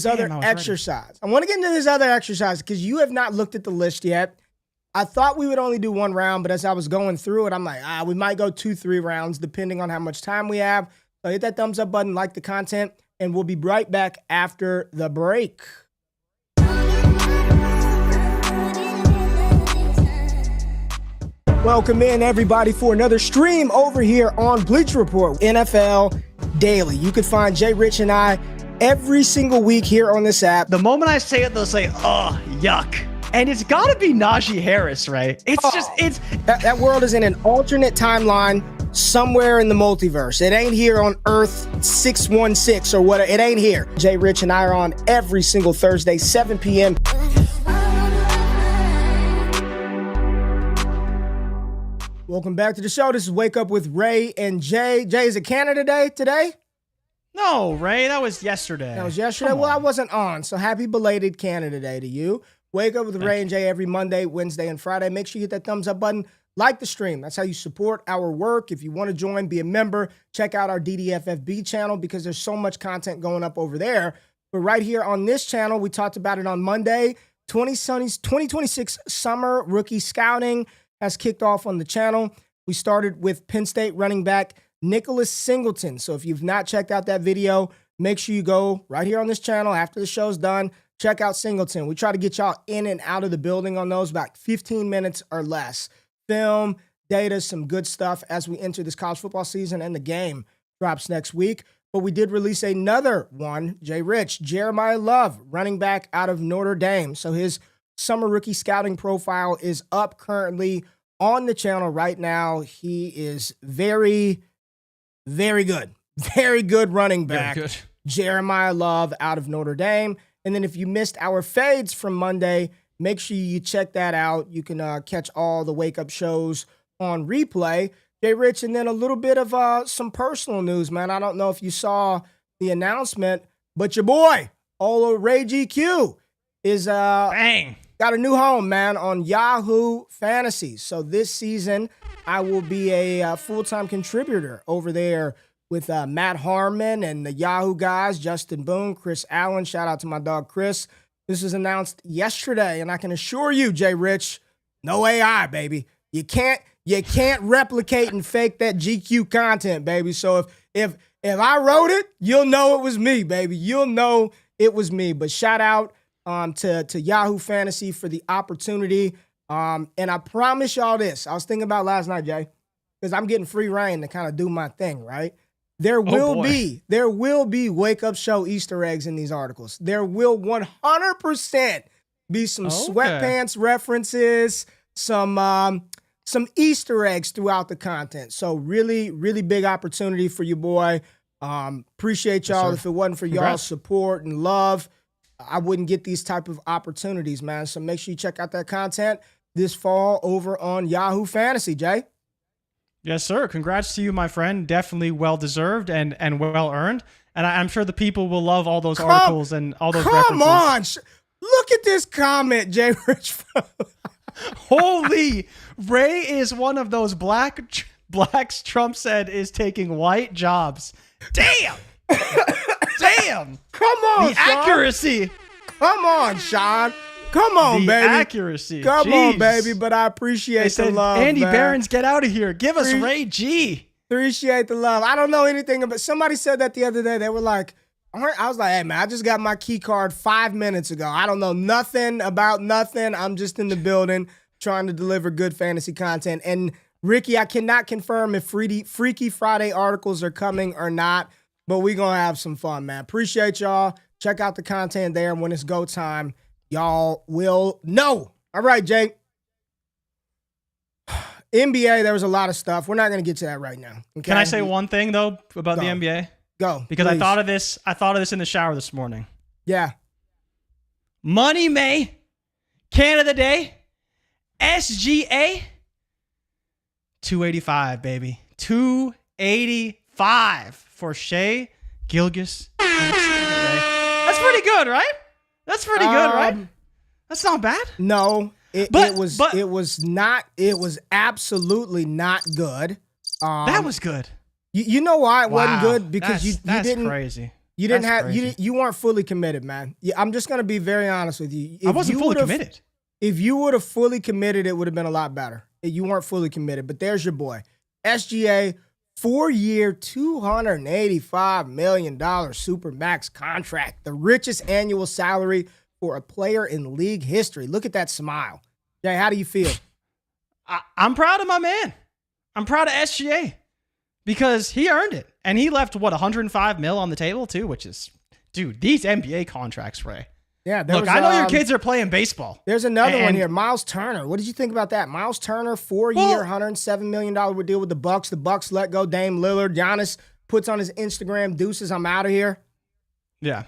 other exercise. I want to get into this other exercise because you have not looked at the list yet. I thought we would only do 1 round, but as I was going through it, I'm like, we might go 2-3 rounds depending on how much time we have. So hit that thumbs up button, like the content, and we'll be right back after the break. Welcome in, everybody, for another stream over here on Bleacher Report, NFL Daily. You can find JRich and I every single week here on this app. The moment I say it, they'll say, oh, yuck. And it's got to be Najee Harris, right? That world is in an alternate timeline somewhere in the multiverse. It ain't here on Earth 616 or whatever. It ain't here. JRich and I are on every single Thursday, 7 p.m. Welcome back to the show. This is Wake Up with Ray and Jay. Jay, is it Canada Day today? No, Ray, that was yesterday. That was yesterday? Well, I wasn't on, so happy belated Canada Day to you. Wake Up with Ray and Jay every Monday, Wednesday, and Friday. Make sure you hit that thumbs up button. Like the stream. That's how you support our work. If you want to join, be a member, check out our DDFFB channel because there's so much content going up over there. But right here on this channel, we talked about it on Monday. 2026 Summer Rookie Scouting has kicked off on the channel. We started with Penn State running back Nicholas Singleton. So if you've not checked out that video, make sure you go right here on this channel after the show's done. Check out Singleton. We try to get y'all in and out of the building on those, about 15 minutes or less. Film, data, some good stuff as we enter this college football season, and the game drops next week. But we did release another one, JRich, Jeremiah Love, running back out of Notre Dame. So his summer rookie scouting profile is up currently on the channel right now. He is very, very good. Very good running back. Very good. Jeremiah Love out of Notre Dame. And then if you missed our fades from Monday, make sure you check that out. You can catch all the wake-up shows on replay. JRich, and then a little bit of some personal news, man. I don't know if you saw the announcement, but your boy, Olo Ray GQ, is got a new home, man, on Yahoo Fantasy. So this season, I will be a full-time contributor over there with Matt Harmon and the Yahoo guys, Justin Boone, Chris Allen. Shout out to my dog, Chris. This was announced yesterday, and I can assure you, JRich, no AI, baby. You can't replicate and fake that GQ content, baby. So if I wrote it, you'll know it was me, baby. You'll know it was me. But shout out to Yahoo Fantasy for the opportunity. And I promise y'all this. I was thinking about last night, Jay, because I'm getting free reign to kind of do my thing, right? There will be wake-up show Easter eggs in these articles. There will 100% be some sweatpants references, some Easter eggs throughout the content. So really, really big opportunity for your boy. Appreciate y'all. If it wasn't for y'all's support and love, I wouldn't get these type of opportunities, man. So make sure you check out that content this fall over on Yahoo Fantasy, Jay. Yes, sir. Congrats to you, my friend. Definitely well-deserved and well earned. And I'm sure the people will love all those articles and all those references. Come on. Look at this comment, JRich. Holy, Ray is one of those blacks Trump said is taking white jobs. Damn. Damn. Come on, the Sean. accuracy. Come on, Sean. Come on, the baby. accuracy. Come Jeez. on, baby. But I appreciate the love, Andy man. Barron's, get out of here. Give us Ray G. Appreciate the love. I don't know anything about. Somebody said that the other day. They were like, I was like, hey man, I just got my key card 5 minutes ago. I don't know nothing about nothing. I'm just in the building trying to deliver good fantasy content. And Ricky, I cannot confirm if Freaky Friday articles are coming or not, but we're gonna have some fun, man. Appreciate y'all. Check out the content there, and when it's go time, y'all will know. All right, Jake. NBA, there was a lot of stuff. We're not going to get to that right now. Okay? Can I say one thing though about the NBA? Go. Because please. I thought of this in the shower this morning. Yeah. Money May, Canada Day, SGA, 285, baby. 285 for Shea Gilgeous. That's pretty good, right? That's pretty good, right? That's not bad. No, it was absolutely not good. That was good. You know why it wasn't good? Because you didn't. Crazy. You didn't have you weren't fully committed, man. I'm just gonna be very honest with you. I wasn't fully committed. If you would have fully committed, it would have been a lot better. You weren't fully committed, but there's your boy, SGA, 4-year, $285 million supermax contract, the richest annual salary for a player in league history. Look at that smile. Jay, how do you feel? I'm proud of my man. I'm proud of SGA because he earned it. And he left, $105 million on the table too, which is, dude, these NBA contracts, Ray. Yeah. Look, I know your kids are playing baseball. There's another one here. Miles Turner. What did you think about that? Miles Turner, 4-year, $107 million deal with the Bucks. The Bucks let go Dame Lillard. Giannis puts on his Instagram, deuces, I'm out of here. Yeah.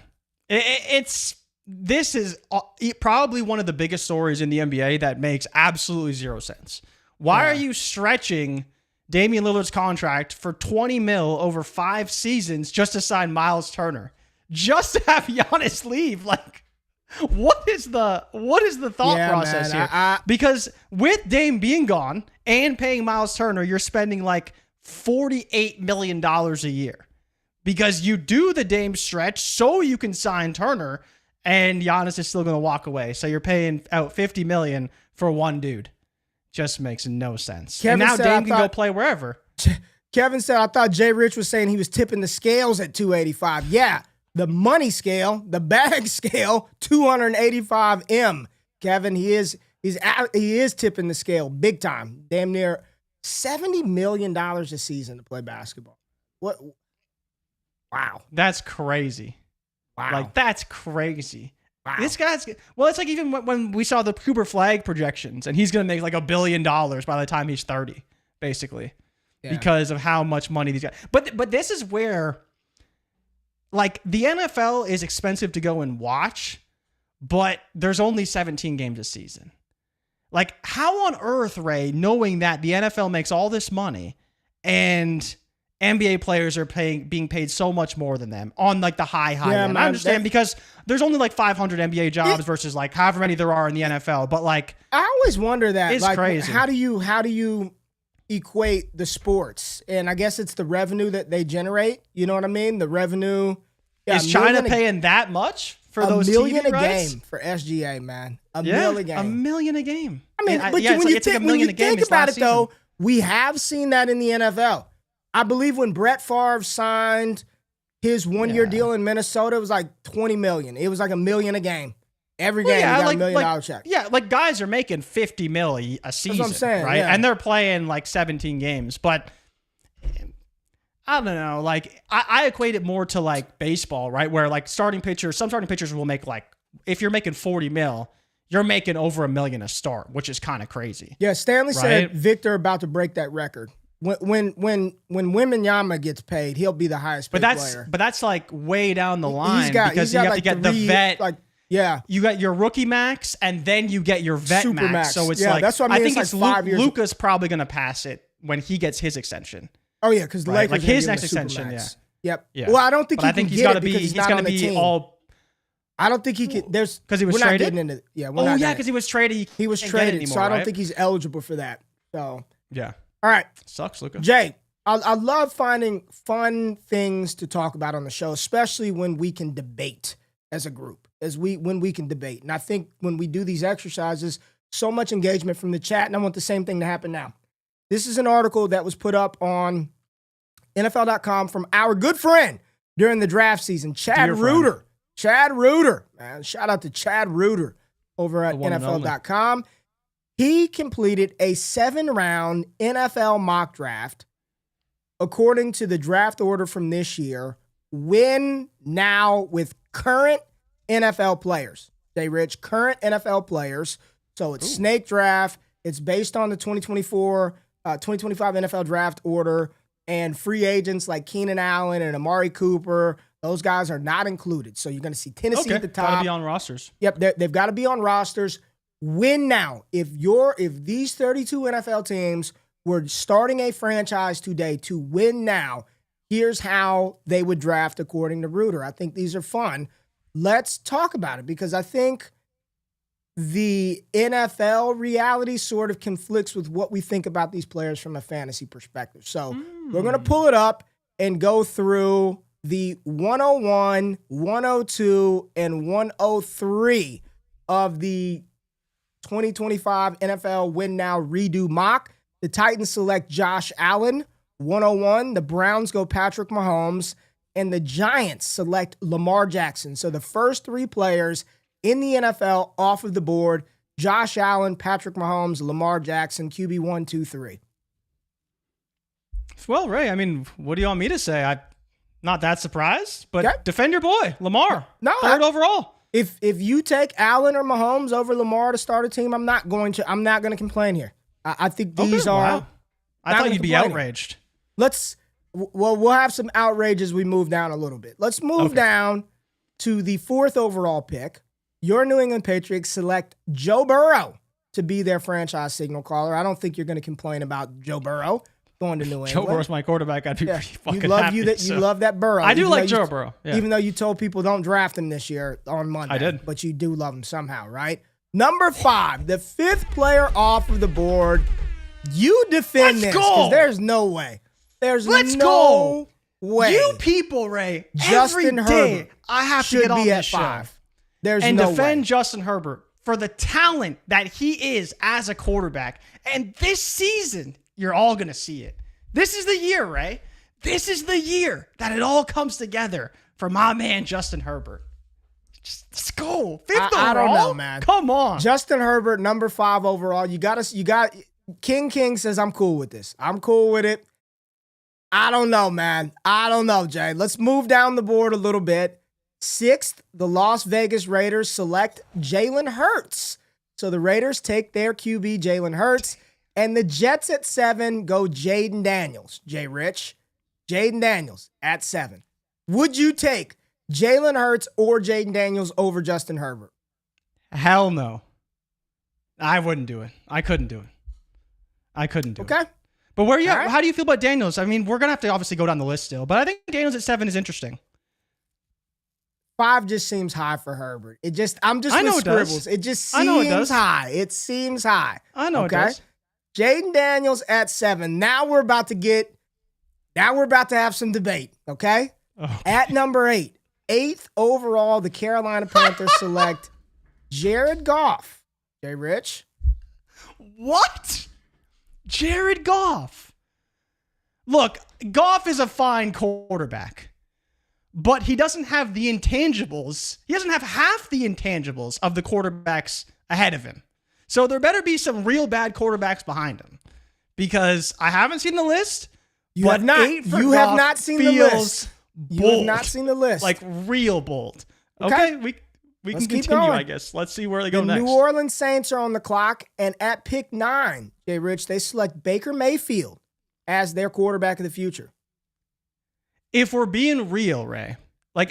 This is probably one of the biggest stories in the NBA that makes absolutely zero sense. Why are you stretching Damian Lillard's contract for $20 million over 5 seasons just to sign Miles Turner? Just to have Giannis leave? Like, what is the thought process here? Because with Dame being gone and paying Miles Turner, you're spending like $48 million a year. Because you do the Dame stretch so you can sign Turner, and Giannis is still going to walk away. So you're paying out $50 million for one dude. Just makes no sense. Kevin and now said, Dame can go play wherever. Kevin said, I thought JRich was saying he was tipping the scales at 285. Yeah, the money scale, the bag scale, 285 M. Kevin, he is tipping the scale big time. Damn near $70 million a season to play basketball. What? Wow. That's crazy. Wow. Like, that's crazy. Wow. This guy's, well, it's like even when we saw the Cooper Flag projections, and he's going to make like $1 billion by the time he's 30, basically, because of how much money these guys. But this is where, like, the NFL is expensive to go and watch, but there's only 17 games a season. Like, how on earth, Ray, knowing that the NFL makes all this money and NBA players are being paid so much more than them on like the high end. Man, I understand because there's only like 500 NBA jobs versus like however many there are in the NFL. But like, I always wonder that. It's like, crazy. How do you equate the sports? And I guess it's the revenue that they generate. You know what I mean? The revenue. Yeah, is China paying that much for those $1 million TV a rights? game for SGA, man. $1 million a game. $1 million a game. I mean, but when you think about it, though, we have seen that in the NFL. I believe when Brett Favre signed his 1-year deal in Minnesota, it was like $20 million. It was like $1 million a game. Every game, you got $1 million check. Yeah, like guys are making $50 million a season. That's what I'm saying, right? Yeah. And they're playing like 17 games. But I don't know. Like I equate it more to like baseball, right? Where like some starting pitchers will make like, if you're making $40 million, you're making over $1 million a start, which is kind of crazy. Yeah, Stanley said Victor about to break that record. When Wembanyama gets paid, he'll be the highest paid player. But that's like way down the line because you have like to get the vet. Like, yeah, you got your rookie max and then you get your vet Super max. So it's yeah, like that's what I mean. I think it's like 5 years. Luka's probably going to pass it when he gets his extension. Oh yeah, because the Right? Lakers Like are gonna his give him next a extension, supermax. yeah. Yep. Yeah. Well, I don't think But he I think can he's get got to it be because he's not going on to the be team. all I don't think he can. There's because he was we're not traded. getting into. Yeah, we're Oh not yeah, gonna- because he was traded. he was can't get it traded, anymore, so I don't right? think he's eligible for that. So Yeah. all right, Sucks, Luka. Jay. I love finding fun things to talk about on the show, especially when we can debate as a group, when we can debate. And I think when we do these exercises, so much engagement from the chat, and I want the same thing to happen now. This is an article that was put up on NFL.com from our good friend during the draft season, Chad Dear Reuter. friend. Chad Reuter, man. Shout out to Chad Reuter over at The one and only. NFL.com. He completed a 7-round NFL mock draft. According to the draft order from this year, win now with current NFL players. JRich, current NFL players. So it's snake draft. It's based on the 2025 NFL draft order, and free agents like Keenan Allen and Amari Cooper. Those guys are not included. So you're going to see Tennessee at the top. Gotta be on rosters. Yep, they've got to be on rosters. Win now. If these 32 NFL teams were starting a franchise today to win now, here's how they would draft according to Reuter. I think these are fun. Let's talk about it because I think the NFL reality sort of conflicts with what we think about these players from a fantasy perspective. So we're going to pull it up and go through the 101, 102, and 103 of the 2025 NFL Win Now Redo mock. The Titans select Josh Allen, 101. The Browns go Patrick Mahomes, and the Giants select Lamar Jackson. So the first 3 players in the NFL off of the board: Josh Allen, Patrick Mahomes, Lamar Jackson, QB 1, 2, 3. Well, Ray, I mean, what do you want me to say? I'm not that surprised, but Okay. defend your boy, Lamar. No, third overall. If you take Allen or Mahomes over Lamar to start a team, I'm not going to complain here. I think these are. Wow. I not thought gonna you'd be complain. outraged. We'll have some outrage as we move down a little bit. Let's move down to the 4th overall pick. Your New England Patriots select Joe Burrow to be their franchise signal caller. I don't think you're going to complain about Joe Burrow going to New England. Joe Burrow's my quarterback. I'd be pretty fucking happy. You love that Burrow. I do even like though Joe Burrow. Yeah. Even though you told people don't draft him this year on Monday. I did. But you do love him somehow, right? Number 5, the 5th player off of the board. You defend this because there's no way. Let's go. Way. You people, Ray, Justin every day Herbert I have to should get on be this at show 5. There's and no defend way. Justin Herbert for the talent that he is as a quarterback. And this season, you're all going to see it. This is the year, Ray. This is the year that it all comes together for my man, Justin Herbert. Just, let's go. 5th overall? I don't know, man. Come on. Justin Herbert, number 5 overall. You got King says, I'm cool with this. I'm cool with it. I don't know, man. I don't know, Jay. Let's move down the board a little bit. 6th, the Las Vegas Raiders select Jalen Hurts. So the Raiders take their QB, Jalen Hurts. And the Jets at 7 go Jaden Daniels. JRich. Jaden Daniels at 7. Would you take Jalen Hurts or Jaden Daniels over Justin Herbert? Hell no. I wouldn't do it. I couldn't do it. Okay. But where you? All right. How do you feel about Daniels? I mean, we're gonna have to obviously go down the list still, but I think Daniels at 7 is interesting. 5 just seems high for Herbert. I'm just I know with it does. scribbles. It just I know it seems does. high. It seems high. I know it does. Jaden Daniels at 7. Now we're about to have some debate. Okay. Oh, At number 8, 8th overall, the Carolina Panthers select Jared Goff. JRich. what? Jared Goff. Look, Goff is a fine quarterback, but he doesn't have the intangibles. He doesn't have half the intangibles of the quarterbacks ahead of him. So there better be some real bad quarterbacks behind him, because I haven't seen the list. You have not. You have not seen the list. You have not seen the list. Like real bold. Okay. We Let's can keep continue, going. I guess. Let's see where they go The next. New Orleans Saints are on the clock, and at pick 9, JRich, they select Baker Mayfield as their quarterback of the future. If we're being real, Ray,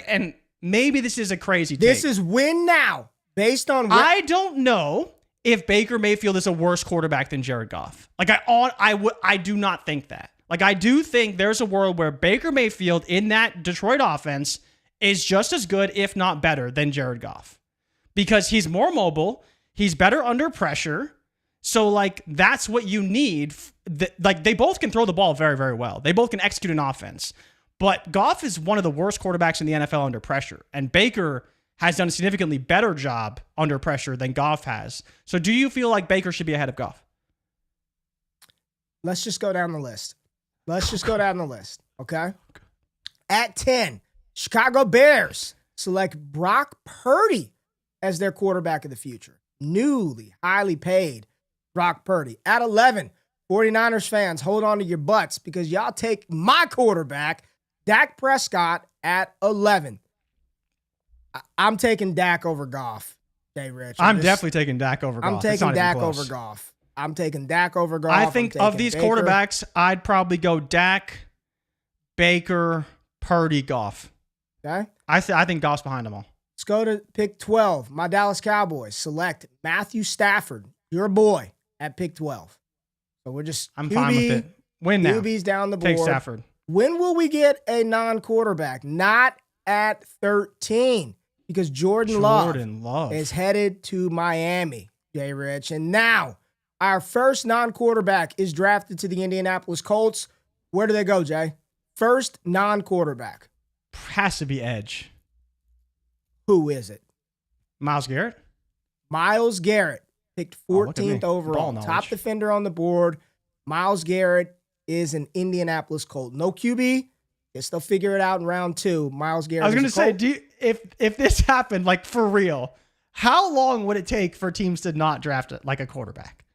and maybe this is a crazy take. This is win now, based on what I don't know if Baker Mayfield is a worse quarterback than Jared Goff. Like I do not think that. Like I do think there's a world where Baker Mayfield in that Detroit offense is just as good, if not better, than Jared Goff. Because he's more mobile, he's better under pressure. So like that's what you need. Like they both can throw the ball very, very well. They both can execute an offense. But Goff is one of the worst quarterbacks in the NFL under pressure. And Baker has done a significantly better job under pressure than Goff has. So do you feel like Baker should be ahead of Goff? Let's just go down the list. Okay? At 10, Chicago Bears select Brock Purdy as their quarterback of the future. Newly, highly paid Brock Purdy. At 11, 49ers fans, hold on to your butts because y'all take my quarterback, Dak Prescott, at 11. I'm taking Dak over Goff, JRich. I'm definitely taking Dak over Goff. I'm taking Dak over Goff. I think of these quarterbacks, I'd probably go Dak, Baker, Purdy, Goff. Okay. I think Goff's behind them all. Let's go to pick 12. My Dallas Cowboys select Matthew Stafford, your boy, at pick 12. So I'm fine with it. Win now. QB's down the board. Take Stafford. When will we get a non-quarterback? Not at 13 because Jordan Love is headed to Miami, JRich. And now our first non-quarterback is drafted to the Indianapolis Colts. Where do they go, Jay? First non-quarterback. Has to be edge. Who is it? Myles Garrett. Myles Garrett, picked 14th overall. Top defender on the board. Myles Garrett is an Indianapolis Colt. No QB. Guess they'll figure it out in round 2. Myles Garrett. I was going to say, if this happened, like for real, how long would it take for teams to not draft like a quarterback?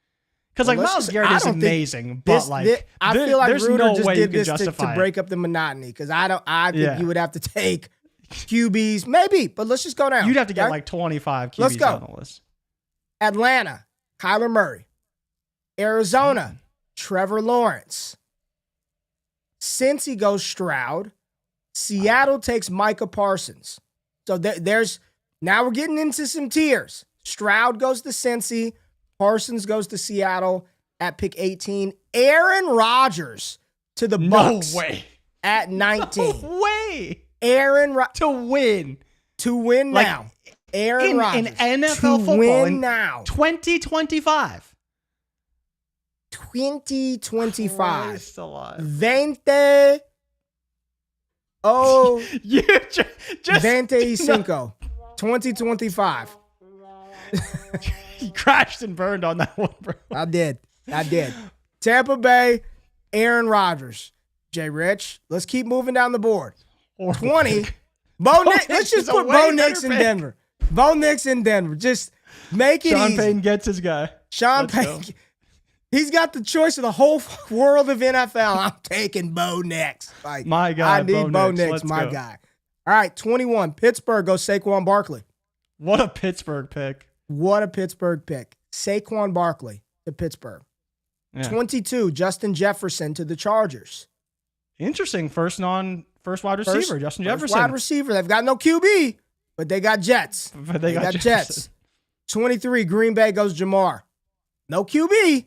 Because Myles Garrett is amazing, but I feel like there's Ruder no just way did you this can to break up the monotony. Because I think you would have to take QBs, maybe, but let's just go down. You'd have to get like 25 QBs on the list. Atlanta, Kyler Murray. Arizona, Trevor Lawrence. Cincy goes Stroud. Seattle takes Micah Parsons. So now we're getting into some tiers. Stroud goes to Cincy. Parsons goes to Seattle at pick 18. Aaron Rodgers to the Bucs. No way. At 19. No way. To win now. Aaron Rodgers. In NFL football. Win now. 2025. 2025. 20. Oh. You just 25. 2025. He crashed and burned on that one, bro. I did. Tampa Bay, Aaron Rodgers. JRich, let's keep moving down the board. 20. Bo Nix. Let's just put Bo Nix in Denver. Bo Nix in Denver. Just make it Sean easy. Payton gets his guy. Sean Payton. He's got the choice of the whole world of NFL. I'm taking Bo Nix. My guy. I need Bo Nix, my guy. All right, 21. Pittsburgh goes Saquon Barkley. What a Pittsburgh pick. Saquon Barkley to Pittsburgh. Yeah. 22. Justin Jefferson to the Chargers. Interesting. First wide receiver, Justin Jefferson. First wide receiver. They've got no QB, but they got Jets. They got Jets. 23, Green Bay goes Jamar. No QB.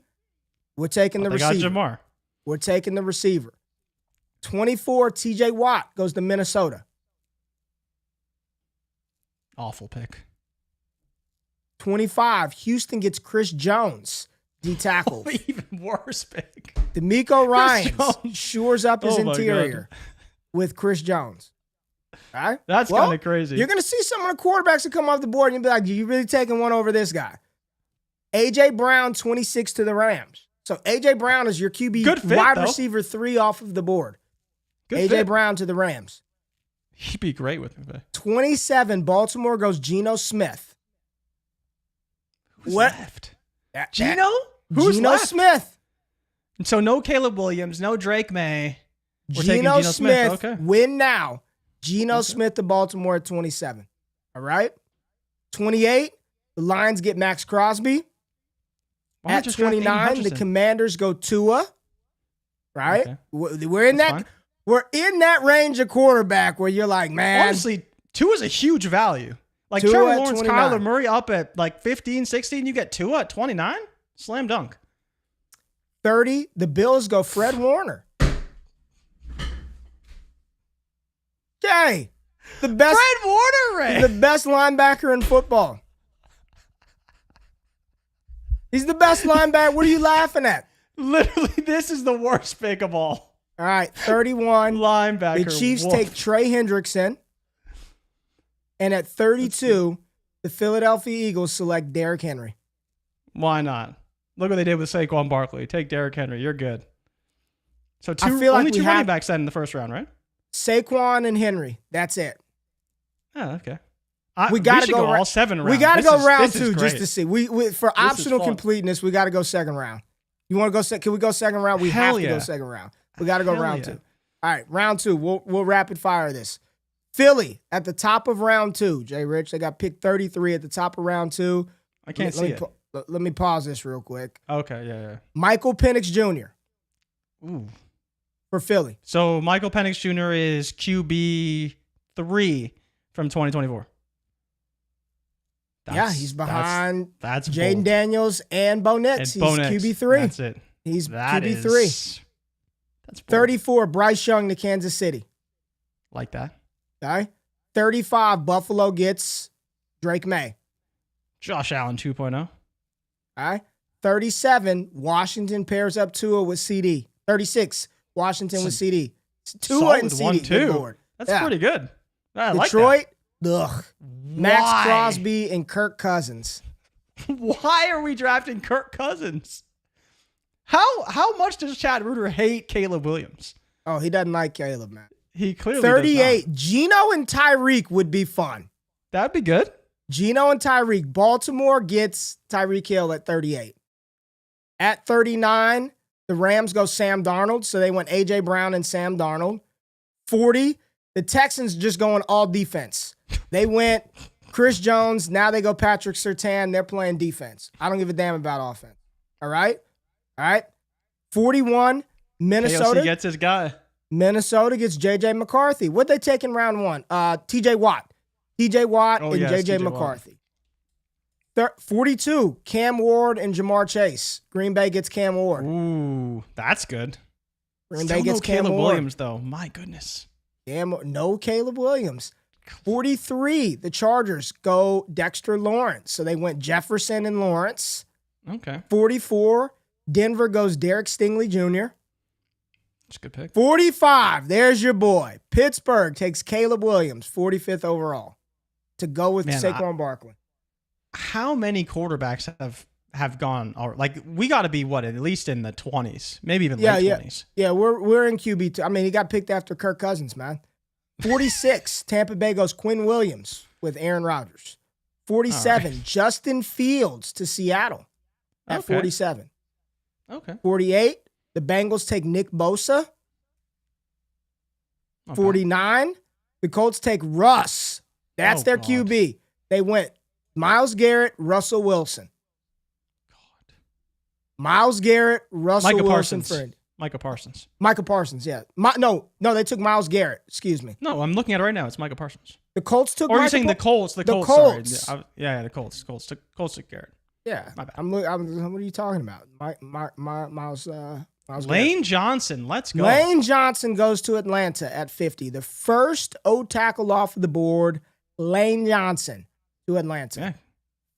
We're taking the receiver. They got Jamar. We're taking the receiver. 24, TJ Watt goes to Minnesota. Awful pick. 25, Houston gets Chris Jones. D-tackle. Even worse pick. DeMeco Ryans shores up his interior with Chris Jones. All right? That's kind of crazy. You're going to see some of the quarterbacks that come off the board and you'll be like, you really taking one over this guy? A.J. Brown, 26 to the Rams. So A.J. Brown is your QB wide receiver 3 off of the board. A.J. Brown to the Rams. He'd be great with me. 27, Baltimore goes Geno Smith. Who's left? Geno? Who's Geno left? Smith. So no Caleb Williams, no Drake May. We're taking Geno Smith. Okay. Win now. Geno Smith to Baltimore at 27. All right. 28, the Lions get Max Crosby. At 29, the Commanders go Tua. Right? Okay. We're in that range of quarterback where you're like, man. Honestly, Tua's a huge value. Like Tua Trevor at Lawrence, 29. Kyler Murray up at like 15, 16. You get Tua at 29? Slam dunk. 30, the Bills go Fred Warner. Okay. The best Fred Warner, Ray. the best linebacker in football. He's the best linebacker. What are you laughing at? Literally, this is the worst pick of all. All right, 31. Linebacker. The Chiefs Woof. take Trey Hendrickson. And at 32, the Philadelphia Eagles select Derrick Henry. Why not? Look what they did with Saquon Barkley. Take Derrick Henry. You're good. So feel like only we two have- running backs then in the first round, right? Saquon and Henry. That's it. Oh, okay. We gotta should go all 7 rounds. We got to This go is- round this is 2 just great. to see. We for optional fun. completeness, we got to go second round. You want to go? Can we go second round? We Hell have to go yeah. second round. We got to go Hell round yeah. 2. All right, round 2. We'll rapid fire this. Philly at the top of round 2. JRich, they got picked 33 at the top of round 2. I can't see it. Let me pause this real quick. Okay, yeah. Michael Penix Jr. Ooh. for Philly. So Michael Penix Jr. is QB 3 from 2024. Yeah, he's behind That's Jaden bold. Daniels and Bo Nix. And He's Bo Nix. QB3. That's it. He's That QB3. is- That's bold. 34, Bryce Young to Kansas City. Like that. Okay. 35, Buffalo gets Drake May. Josh Allen 2.0. All right. 37, Washington pairs up Tua with CD. 36, Washington with CD. Tua solid and CD. 1-2. Good Lord. That's Yeah. pretty good. I like Detroit, ugh. that. Max Why? Crosby and Kirk Cousins. Why are we drafting Kirk Cousins? How much does Chad Reuter hate Caleb Williams? Oh, he doesn't like Caleb, man. He clearly does 38, not. Geno and Tyreek would be fun. That'd be good. Geno and Tyreek. Baltimore gets Tyreek Hill at 38. At 39, the Rams go Sam Darnold, so they went A.J. Brown and Sam Darnold. 40, the Texans just going all defense. They went Chris Jones, now they go Patrick Surtain. They're playing defense. I don't give a damn about offense. All right? 41, Minnesota. KOC gets his guy. Minnesota gets J.J. McCarthy. What they take in round 1? T.J. Watt. T.J. Watt Oh, and yes, J.J. TJ Watt. McCarthy. 42, Cam Ward and Jamar Chase. Green Bay gets Cam Ward. Ooh, that's good. Green Still Bay gets no Cam Caleb Ward. Williams, though. My goodness. No Caleb Williams. 43, the Chargers go Dexter Lawrence. So they went Jefferson and Lawrence. Okay. 44, Denver goes Derek Stingley Jr. That's a good pick. 45, there's your boy. Pittsburgh takes Caleb Williams, 45th overall, to go with Man, Saquon Barkley. How many quarterbacks have gone? Or like we got to be at least in the 20s, maybe even late 20s. Yeah, we're in QB2. I mean, he got picked after Kirk Cousins, man. 46, Tampa Bay goes Quinn Williams with Aaron Rodgers. 47, right. Justin Fields to Seattle at Okay. 47. Okay. 48, the Bengals take Nick Bosa. Okay. 49, the Colts take Russ. That's Oh, their God. QB. They went Myles Garrett, Russell Wilson. Myles Garrett, Russell Micah Wilson. Parsons. Micah Parsons. Micah Parsons, yeah. No, they took Myles Garrett. Excuse me. No, I'm looking at it right now. It's Micah Parsons. The Colts took. Or you're Micah saying the Colts? The Colts. Colts. Sorry. Yeah, the Colts. Colts took Garrett. Yeah, My bad. what are you talking about? Myles Garrett. Lane Johnson. Let's go. Lane Johnson goes to Atlanta at 50. The first O tackle off of the board. Lane Johnson to Atlanta. Yeah.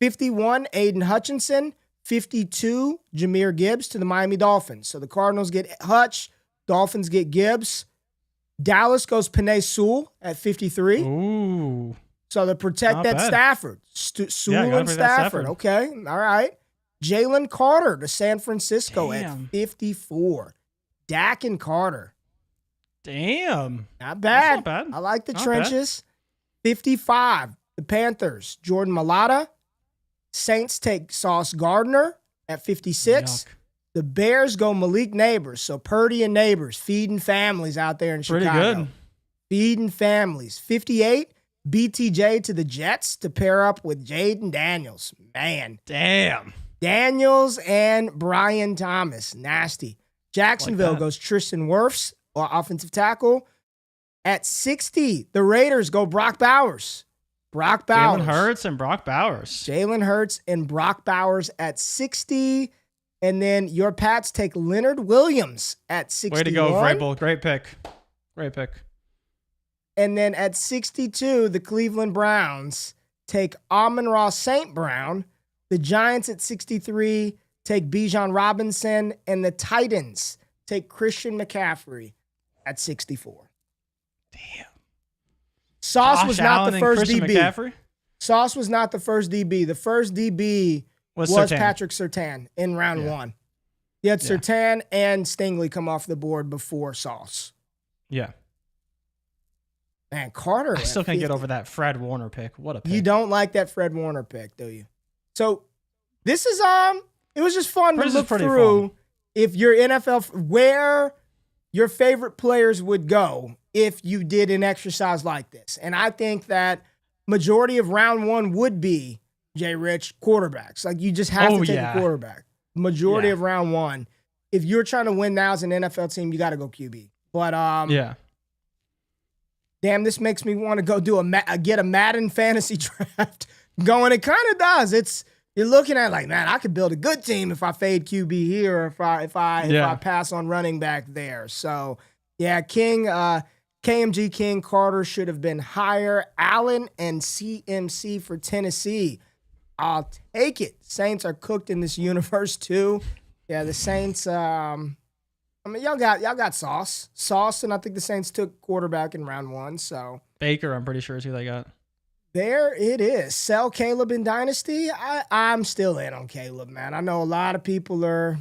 51, Aiden Hutchinson. 52, Jahmyr Gibbs to the Miami Dolphins. So the Cardinals get Hutch, Dolphins get Gibbs. Dallas goes Penei Sewell at 53. Ooh. So to protect Not that bad. Stafford. Sewell gotta and protect that Stafford. Stafford. Okay, all right. Jalen Carter to San Francisco Damn. at 54. Dak and Carter. Damn. Not bad. not bad. I like the Not trenches. 55, the Panthers. Jordan Mailata. Saints take Sauce Gardner at 56. Yuck. The Bears go Malik Neighbors. So Purdy and Neighbors feeding families out there in Pretty Chicago. good. Feeding families. 58, BTJ to the Jets to pair up with Jaden Daniels. Man. Damn. Daniels and Brian Thomas. Nasty. Jacksonville Like that. goes Tristan Wirfs, offensive tackle. At 60, the Raiders go Brock Bowers. Brock Bowers. Jalen Hurts and Brock Bowers. Jalen Hurts and Brock Bowers at 60. And then your Pats take Leonard Williams at 61. Way to go, Vrabel. Great pick. Great pick. And then at 62, the Cleveland Browns take Amon-Ra St. Brown. The Giants at 63 take Bijan Robinson. And the Titans take Christian McCaffrey at 64. Damn. Sauce Josh was not Allen the and first Christian DB. McCaffrey? Sauce was not the first DB. The first DB was Surtain. Patrick Surtain in round one. You had Surtain and Stingley come off the board before Sauce. Yeah. Man, Carter. I still can't get over that Fred Warner pick. What a pick. You don't like that Fred Warner pick, do you? So this is it was just fun to look through if your NFL where your favorite players would go if you did an exercise like this. And I think that majority of round one would be JRich quarterbacks. Like you just have to take a quarterback. Majority of round one. If you're trying to win now as an NFL team, you got to go QB. But damn, this makes me want to go do get a Madden fantasy draft going. It kind of does. You're looking at like, man, I could build a good team if I fade QB here, or if I pass on running back there. So yeah, KMG King Carter should have been higher. Allen and CMC for Tennessee. I'll take it. Saints are cooked in this universe too. Yeah, the Saints. I mean, y'all got Sauce, and I think the Saints took quarterback in round one. So Baker, I'm pretty sure is who they got. There it is. Sell Caleb in Dynasty. I'm still in on Caleb, man. I know a lot of people are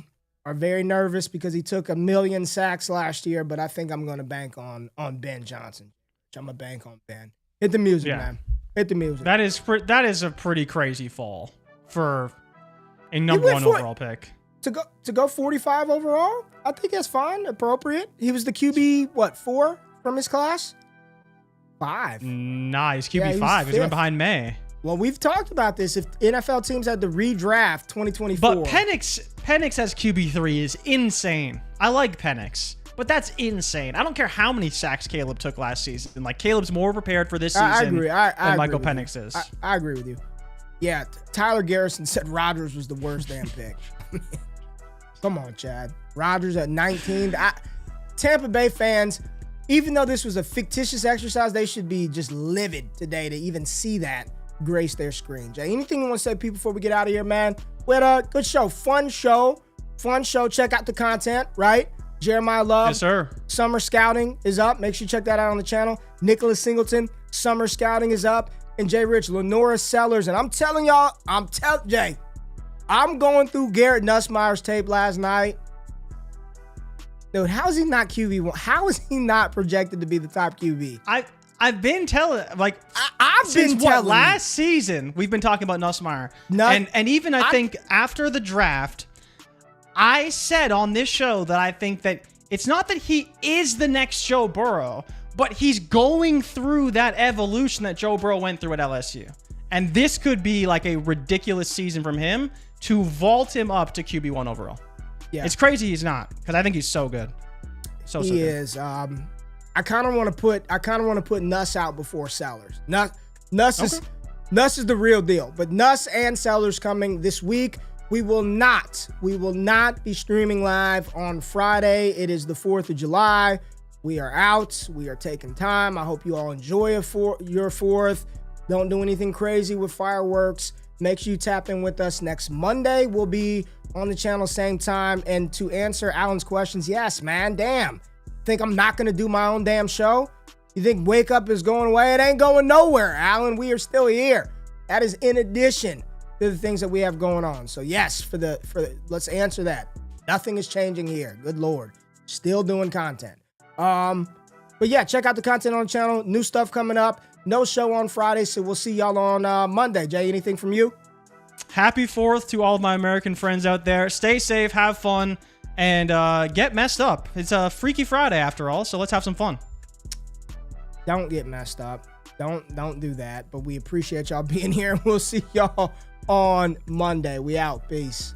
very nervous because he took 1 million sacks last year, but I think I'm going to bank on Ben Johnson. I'm going to bank on Ben. Hit the music, man. Hit the music. That is a pretty crazy fall for a number one overall pick. To go 45 overall, I think that's fine, appropriate. He was the QB, 4 from his class? 5. Nice. QB 5. He's went behind May. Well, we've talked about this. If NFL teams had to redraft 2024. But Penix as QB3 is insane. I like Penix, but that's insane. I don't care how many sacks Caleb took last season. Like, Caleb's more prepared for this season I agree. than Michael Penix is. I agree with you. Yeah, Tyler Garrison said Rodgers was the worst damn pick. Come on, Chad. Rodgers at 19. Tampa Bay fans, even though this was a fictitious exercise, they should be just livid today to even see that grace their screen. Jay, anything you want to say, people, before we get out of here, man? We had a good show. Fun show. Check out the content, right? Jeremiah Love. Yes, sir. Summer Scouting is up. Make sure you check that out on the channel. Nicholas Singleton, Summer Scouting is up. And JRich, Lenora Sellers. And I'm telling y'all, Jay, I'm going through Garrett Nussmeier's tape last night. Dude, how is he not QB1? How is he not projected to be the top QB? I've been telling, like, last season we've been talking about Nussmeier, and even I think after the draft, I said on this show that I think that it's not that he is the next Joe Burrow, but he's going through that evolution that Joe Burrow went through at LSU, and this could be like a ridiculous season from him to vault him up to QB1 overall. Yeah. It's crazy he's not, because I think he's so good. So he good. Is. I kind of want to put Nuss out before Sellers. Nuss is the real deal. But Nuss and Sellers coming this week. We will not be streaming live on Friday. It is the 4th of July. We are out. We are taking time. I hope you all enjoy your 4th. Don't do anything crazy with fireworks. Make sure you tap in with us next Monday. We'll be on the channel same time. And to answer Alan's questions, yes, man, damn. Think I'm not going to do my own damn show? You think Wake Up is going away? It ain't going nowhere, Alan. We are still here. That is in addition to the things that we have going on. So yes, let's answer that. Nothing is changing here. Good Lord. Still doing content. But yeah, check out the content on the channel. New stuff coming up. No show on Friday, so we'll see y'all on Monday. Jay, anything from you? Happy 4th to all of my American friends out there. Stay safe, have fun, and get messed up. It's a Freaky Friday after all, so let's have some fun. Don't get messed up. Don't do that. But we appreciate y'all being here, and we'll see y'all on Monday. We out. Peace.